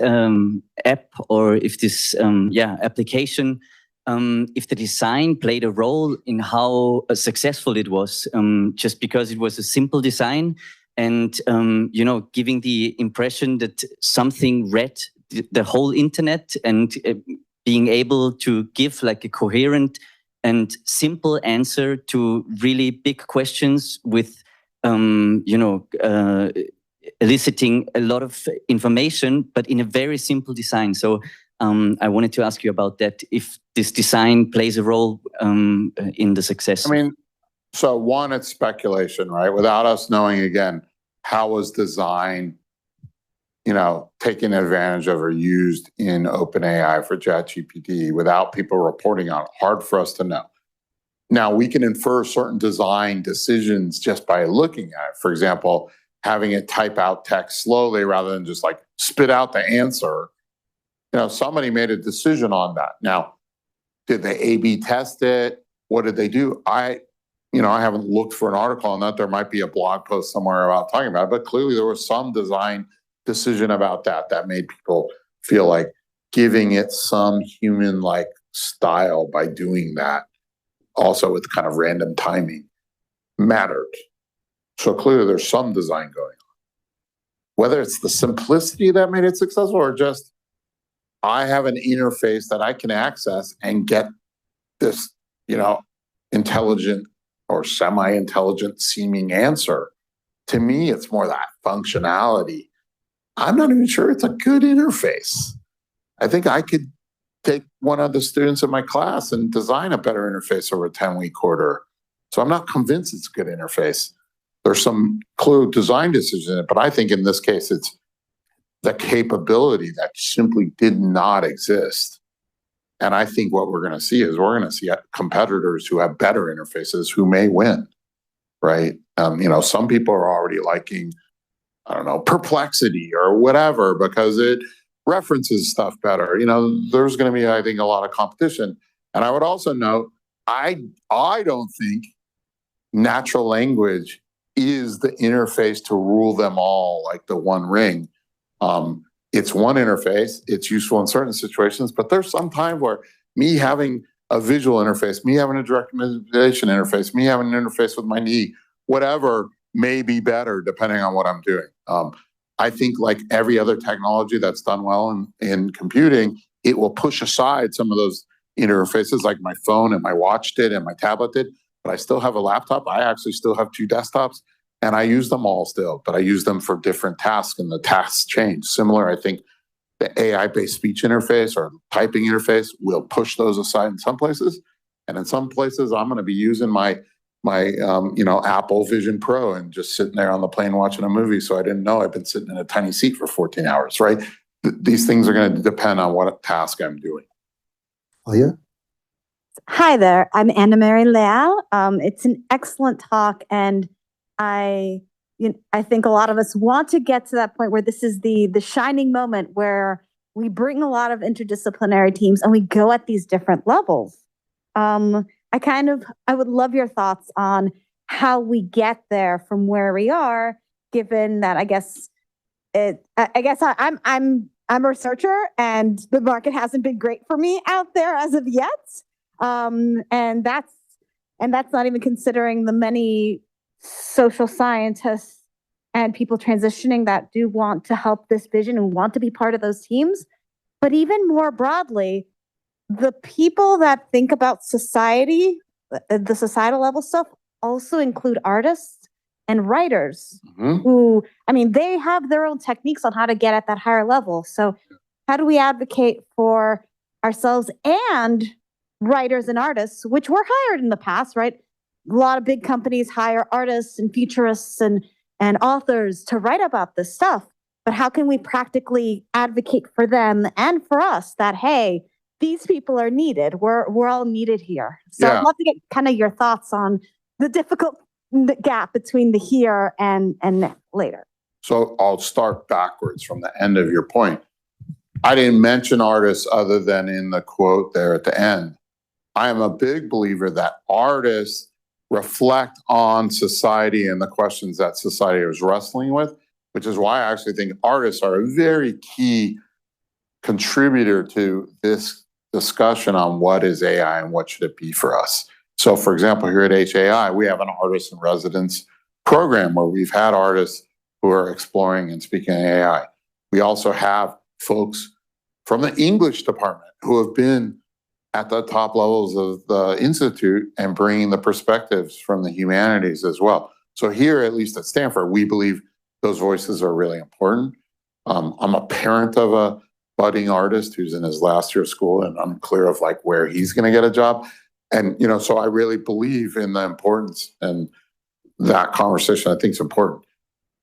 app or if this application, if the design played a role in how successful it was, just because it was a simple design and, giving the impression that something read the whole internet and being able to give like a coherent and simple answer to really big questions with, eliciting a lot of information, but in a very simple design. So I wanted to ask you about that, if this design plays a role in the success. I mean, so one, it's speculation, right? Without us knowing, again, how was design, taken advantage of or used in OpenAI for ChatGPT without people reporting on it. Hard for us to know. Now, we can infer certain design decisions just by looking at it. For example, having it type out text slowly rather than just like spit out the answer. Somebody made a decision on that. Now, did they A/B test it? What did they do? I haven't looked for an article on that. There might be a blog post somewhere about talking about it, but clearly there was some design decision about that made people feel like giving it some human-like style by doing that, also with kind of random timing, mattered. So clearly there's some design going on. Whether it's the simplicity that made it successful or just I have an interface that I can access and get this, intelligent or semi-intelligent seeming answer. To me, it's more that functionality. I'm not even sure it's a good interface. I think I could take one of the students in my class and design a better interface over a 10-week quarter. So I'm not convinced it's a good interface. There's some clear design decisions in it, but I think in this case, it's the capability that simply did not exist. And I think what we're going to see is we're going to see competitors who have better interfaces who may win, right? Some people are already liking, Perplexity or whatever because it references stuff better. There's going to be, I think, a lot of competition. And I would also note, I don't think natural language is the interface to rule them all like the One Ring. It's one interface. It's useful in certain situations, but there's some time where me having a visual interface, me having a direct manipulation interface, me having an interface with my knee, whatever may be better depending on what I'm doing. I think like every other technology that's done well in computing, it will push aside some of those interfaces like my phone and my watch did and my tablet did, but I still have a laptop. I actually still have 2 desktops and I use them all still, but I use them for different tasks and the tasks change. Similar, I think the AI-based speech interface or typing interface will push those aside in some places. And in some places, I'm going to be using my Apple Vision Pro and just sitting there on the plane watching a movie. So I didn't know I've been sitting in a tiny seat for 14 hours, right? These things are going to depend on what task I'm doing. Oh, yeah. Hi there, I'm Anna Mary Leal. It's an excellent talk, and I think a lot of us want to get to that point where this is the shining moment where we bring a lot of interdisciplinary teams and we go at these different levels. I would love your thoughts on how we get there from where we are, given that I'm a researcher and the market hasn't been great for me out there as of yet. And that's not even considering the many social scientists and people transitioning that do want to help this vision and want to be part of those teams. But even more broadly, the people that think about society, the societal level stuff, also include artists and writers who, I mean, they have their own techniques on how to get at that higher level. So how do we advocate for ourselves and writers and artists, which were hired in the past, right? A lot of big companies hire artists and futurists and authors to write about this stuff. But how can we practically advocate for them and for us that, hey, these people are needed. We're all needed here. So I'd love to get kind of your thoughts on the difficult gap between the here and later. So I'll start backwards from the end of your point. I didn't mention artists other than in the quote there at the end. I am a big believer that artists reflect on society and the questions that society is wrestling with, which is why I actually think artists are a very key contributor to this discussion on what is AI and what should it be for us. So for example, here at HAI, we have an artist in residence program where we've had artists who are exploring and speaking AI. We also have folks from the English department who have been at the top levels of the Institute and bringing the perspectives from the humanities as well. So here, at least at Stanford, we believe those voices are really important. I'm a parent of a budding artist who's in his last year of school and unclear of like where he's going to get a job. And, you know, so I really believe in the importance, and that conversation I think is important.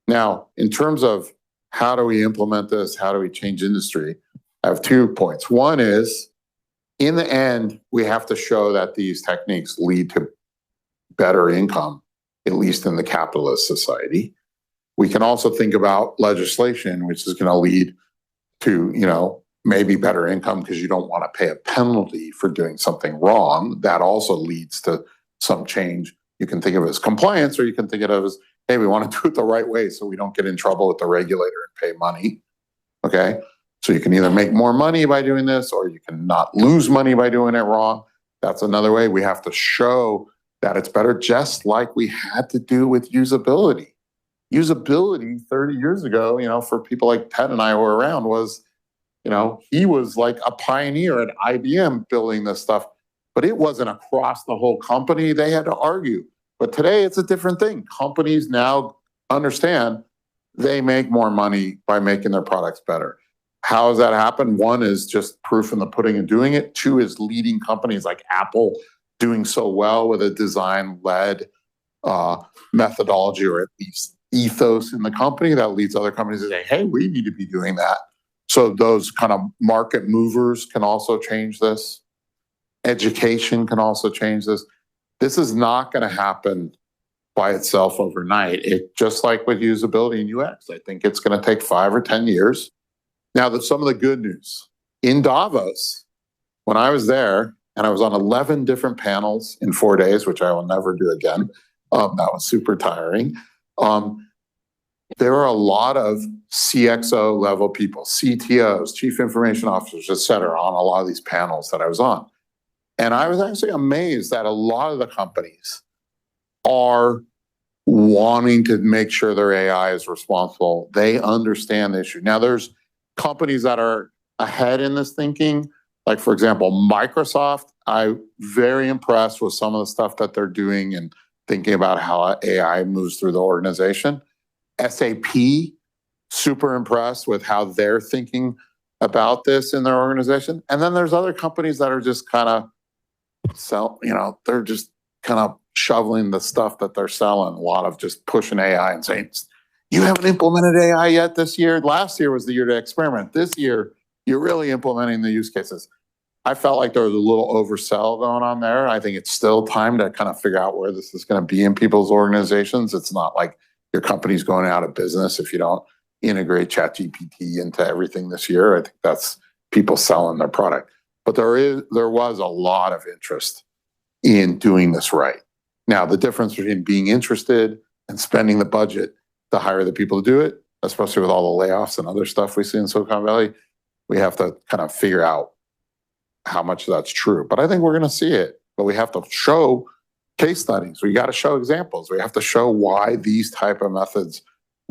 Now, in terms of how do we implement this? How do we change industry? I have 2 points. One is, in the end, we have to show that these techniques lead to better income, at least in the capitalist society. We can also think about legislation, which is going to lead to, you know, maybe better income because you don't want to pay a penalty for doing something wrong. That also leads to some change. You can think of it as compliance, or you can think of it as, hey, we want to do it the right way so we don't get in trouble with the regulator and pay money. Okay? So you can either make more money by doing this, or you can not lose money by doing it wrong. That's another way. We have to show that it's better, just like we had to do with usability. Usability 30 years ago, you know, for people like Ted and I who were around, was, you know, he was like a pioneer at IBM building this stuff, but it wasn't across the whole company. They had to argue. But today it's a different thing. Companies now understand they make more money by making their products better. How does that happen? One is just proof in the pudding and doing it. 2 is leading companies like Apple doing so well with a design-led methodology, or at least ethos in the company, that leads other companies to say, hey, we need to be doing that. So those kind of market movers can also change this. Education can also change this. This is not going to happen by itself overnight. It, just like with usability and UX, I think it's going to take 5 or 10 years. Now, that's some of the good news. In Davos, when I was there, and I was on 11 different panels in 4 days, which I will never do again. That was super tiring. There are a lot of CXO level people, CTOs, chief information officers, et cetera, on a lot of these panels that I was on. And I was actually amazed that a lot of the companies are wanting to make sure their AI is responsible. They understand the issue. Now, there's companies that are ahead in this thinking. Like, for example, Microsoft, I'm very impressed with some of the stuff that they're doing and thinking about how AI moves through the organization. SAP, super impressed with how they're thinking about this in their organization. And then there's other companies that are just kind of they're just kind of shoveling the stuff that they're selling, a lot of just pushing AI and saying, you haven't implemented AI yet this year. Last year was the year to experiment. This year, you're really implementing the use cases. I felt like there was a little oversell going on there. I think it's still time to kind of figure out where this is going to be in people's organizations. It's not like your company's going out of business if you don't integrate ChatGPT into everything this year. I think that's people selling their product. But there was a lot of interest in doing this right. Now, the difference between being interested and spending the budget to hire the people to do it, especially with all the layoffs and other stuff we see in Silicon Valley, we have to kind of figure out how much that's true. But I think we're going to see it. But we have to show case studies. We got to show examples. We have to show why these type of methods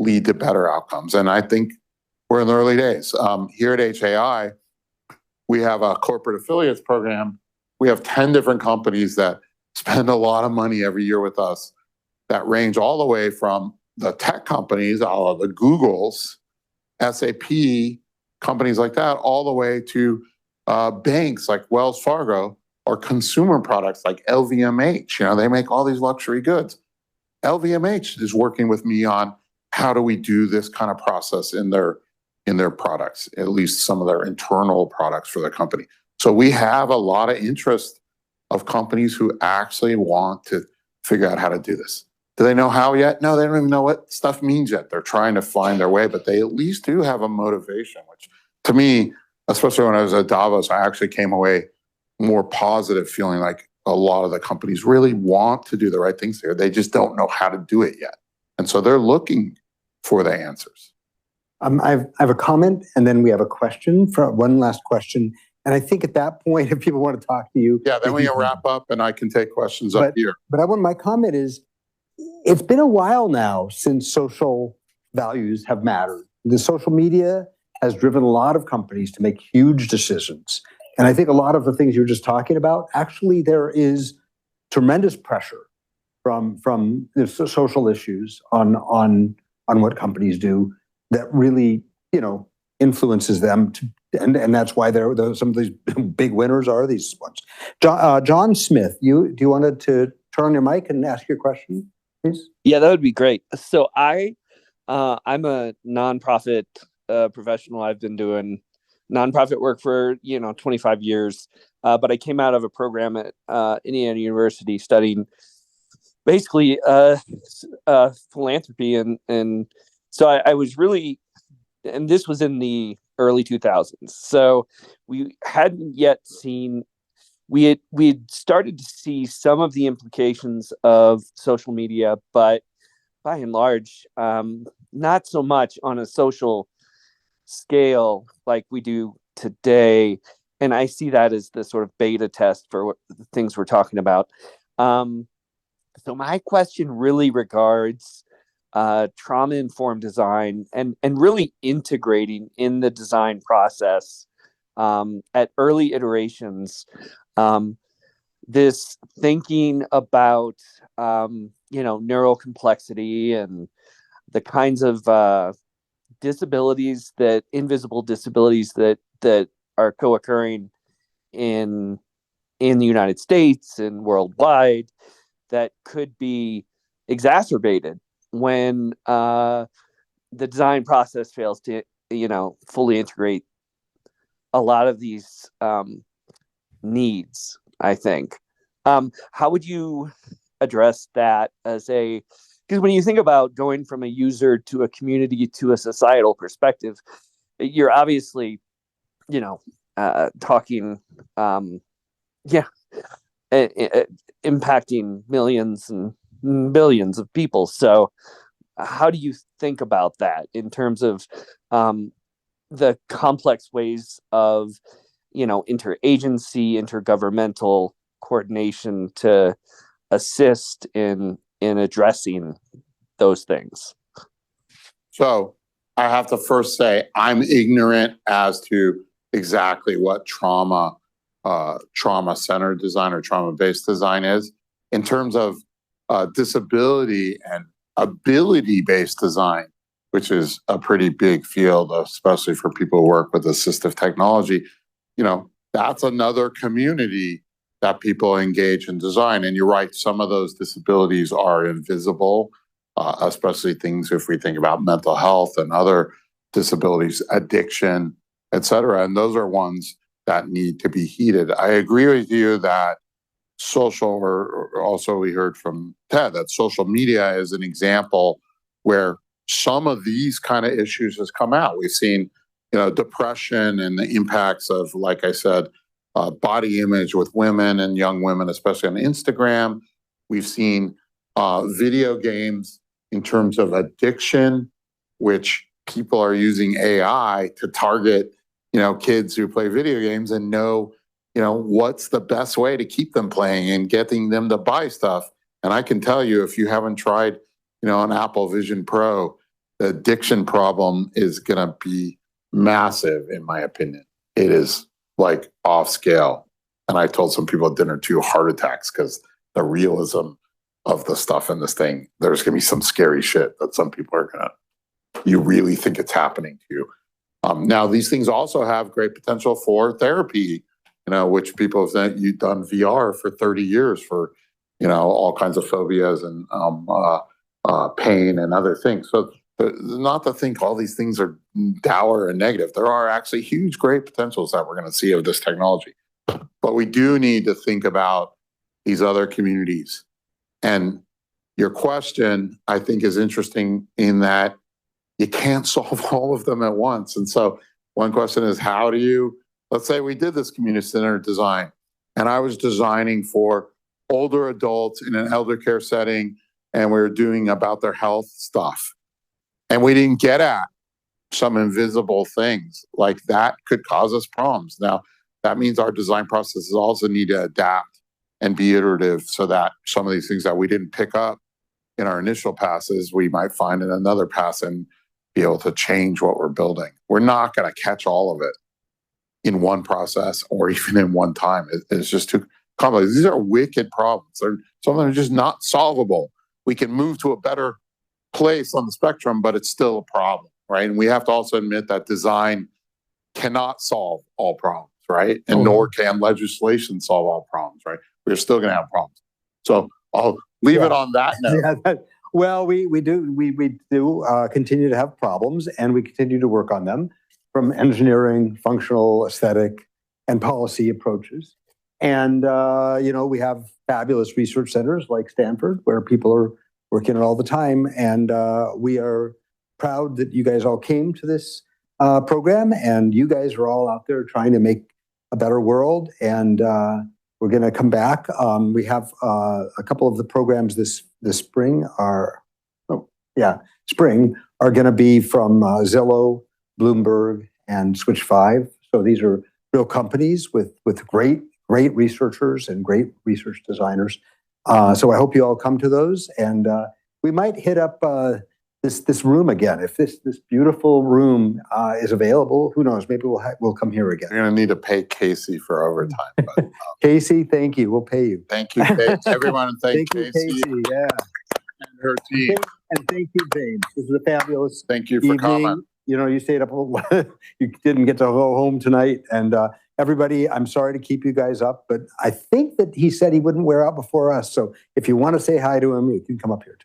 lead to better outcomes. And I think we're in the early days. Here at HAI, we have a corporate affiliates program. We have 10 different companies that spend a lot of money every year with us that range all the way from the tech companies, all of the Googles, SAP, companies like that, all the way to banks like Wells Fargo, or consumer products like LVMH. You know, they make all these luxury goods. LVMH is working with me on how do we do this kind of process in their products, at least some of their internal products for their company. So we have a lot of interest of companies who actually want to figure out how to do this. Do they know how yet? No, they don't even know what stuff means yet. They're trying to find their way, but they at least do have a motivation, which to me, especially when I was at Davos, I actually came away more positive, feeling like a lot of the companies really want to do the right things here. They just don't know how to do it yet. And so they're looking for the answers. I have a comment, and then we have a question, for one last question. And I think at that point, if people want to talk to you. Yeah, then we can wrap up and I can take questions up here. But my comment is, it's been a while now since social values have mattered. The social media has driven a lot of companies to make huge decisions. And I think a lot of the things you were just talking about, actually there is tremendous pressure from the social issues on what companies do that really, you know, influences them to, and that's why some of these big winners are these ones. John Smith, do you want to turn on your mic and ask your question, please? Yeah, that would be great. So I'm a nonprofit professional. I've been doing nonprofit work for 25 years, but I came out of a program at Indiana University studying basically philanthropy, and so I was really, and this was in the early 2000s. So we hadn't yet seen. We had started to see some of the implications of social media, but by and large, not so much on a social scale like we do today. And I see that as the sort of beta test for the things we're talking about. So my question really regards trauma-informed design and really integrating in the design process at early iterations. This thinking about neural complexity and the kinds of disabilities, that invisible disabilities that are co-occurring in the United States and worldwide, that could be exacerbated when the design process fails to fully integrate a lot of these needs, I think. How would you address that because when you think about going from a user to a community to a societal perspective, you're obviously, talking, impacting millions and billions of people. So how do you think about that in terms of the complex ways of interagency, intergovernmental coordination to assist in addressing those things? So I have to first say I'm ignorant as to exactly what trauma-centered design or trauma-based design is. In terms of disability and ability-based design, which is a pretty big field, especially for people who work with assistive technology, that's another community that people engage in design. And you're right, some of those disabilities are invisible, especially things if we think about mental health and other disabilities, addiction, et cetera. And those are ones that need to be heeded. I agree with you that social, or also we heard from Ted, that social media is an example where some of these kind of issues has come out. We've seen, depression and the impacts of, like I said, body image with women and young women, especially on Instagram. We've seen video games in terms of addiction, which people are using AI to target, kids who play video games and know, what's the best way to keep them playing and getting them to buy stuff. And I can tell you, if you haven't tried, an Apple Vision Pro, the addiction problem is going to be massive, in my opinion. It is like off scale. And I told some people at dinner too, heart attacks, because the realism of the stuff in this thing, there's going to be some scary shit that some people are going to, you really think it's happening to you. Now, these things also have great potential for therapy, which people have said, you've done VR for 30 years for, all kinds of phobias and pain and other things. So not to think all these things are dour and negative. There are actually huge, great potentials that we're going to see of this technology. But we do need to think about these other communities. And your question, I think, is interesting in that you can't solve all of them at once. And so one question is, how do you, let's say we did this community-centered design, and I was designing for older adults in an elder care setting, and we were doing about their health stuff. And we didn't get at some invisible things like that could cause us problems. Now, that means our design processes also need to adapt and be iterative so that some of these things that we didn't pick up in our initial passes, we might find in another pass and be able to change what we're building. We're not going to catch all of it in one process or even in one time. It's just too complex. These are wicked problems. Some of them are just not solvable. We can move to a better place on the spectrum, but it's still a problem, right? And we have to also admit that design cannot solve all problems, right? And nor can legislation solve all problems, right? We're still going to have problems. So I'll leave it on that note. Well, we do continue to have problems, and we continue to work on them from engineering, functional, aesthetic, and policy approaches. And we have fabulous research centers like Stanford, where people are working it all the time. And we are proud that you guys all came to this program, and you guys are all out there trying to make a better world. And we're going to come back. We have a couple of the programs this spring are going to be from Zillow, Bloomberg, and Switch 5. So these are real companies with great researchers and great research designers. So I hope you all come to those, and we might hit up this room again. If this beautiful room is available, who knows? Maybe we'll come here again. You're going to need to pay Casey for overtime. But, Casey, thank you. We'll pay you. Thank you, everyone, and thank you, Casey. Yeah, and her team. And thank you, James. This was a fabulous. Thank you for coming. You stayed up. You didn't get to go home tonight, and everybody, I'm sorry to keep you guys up, but I think that he said he wouldn't wear out before us. So if you want to say hi to him, you can come up here.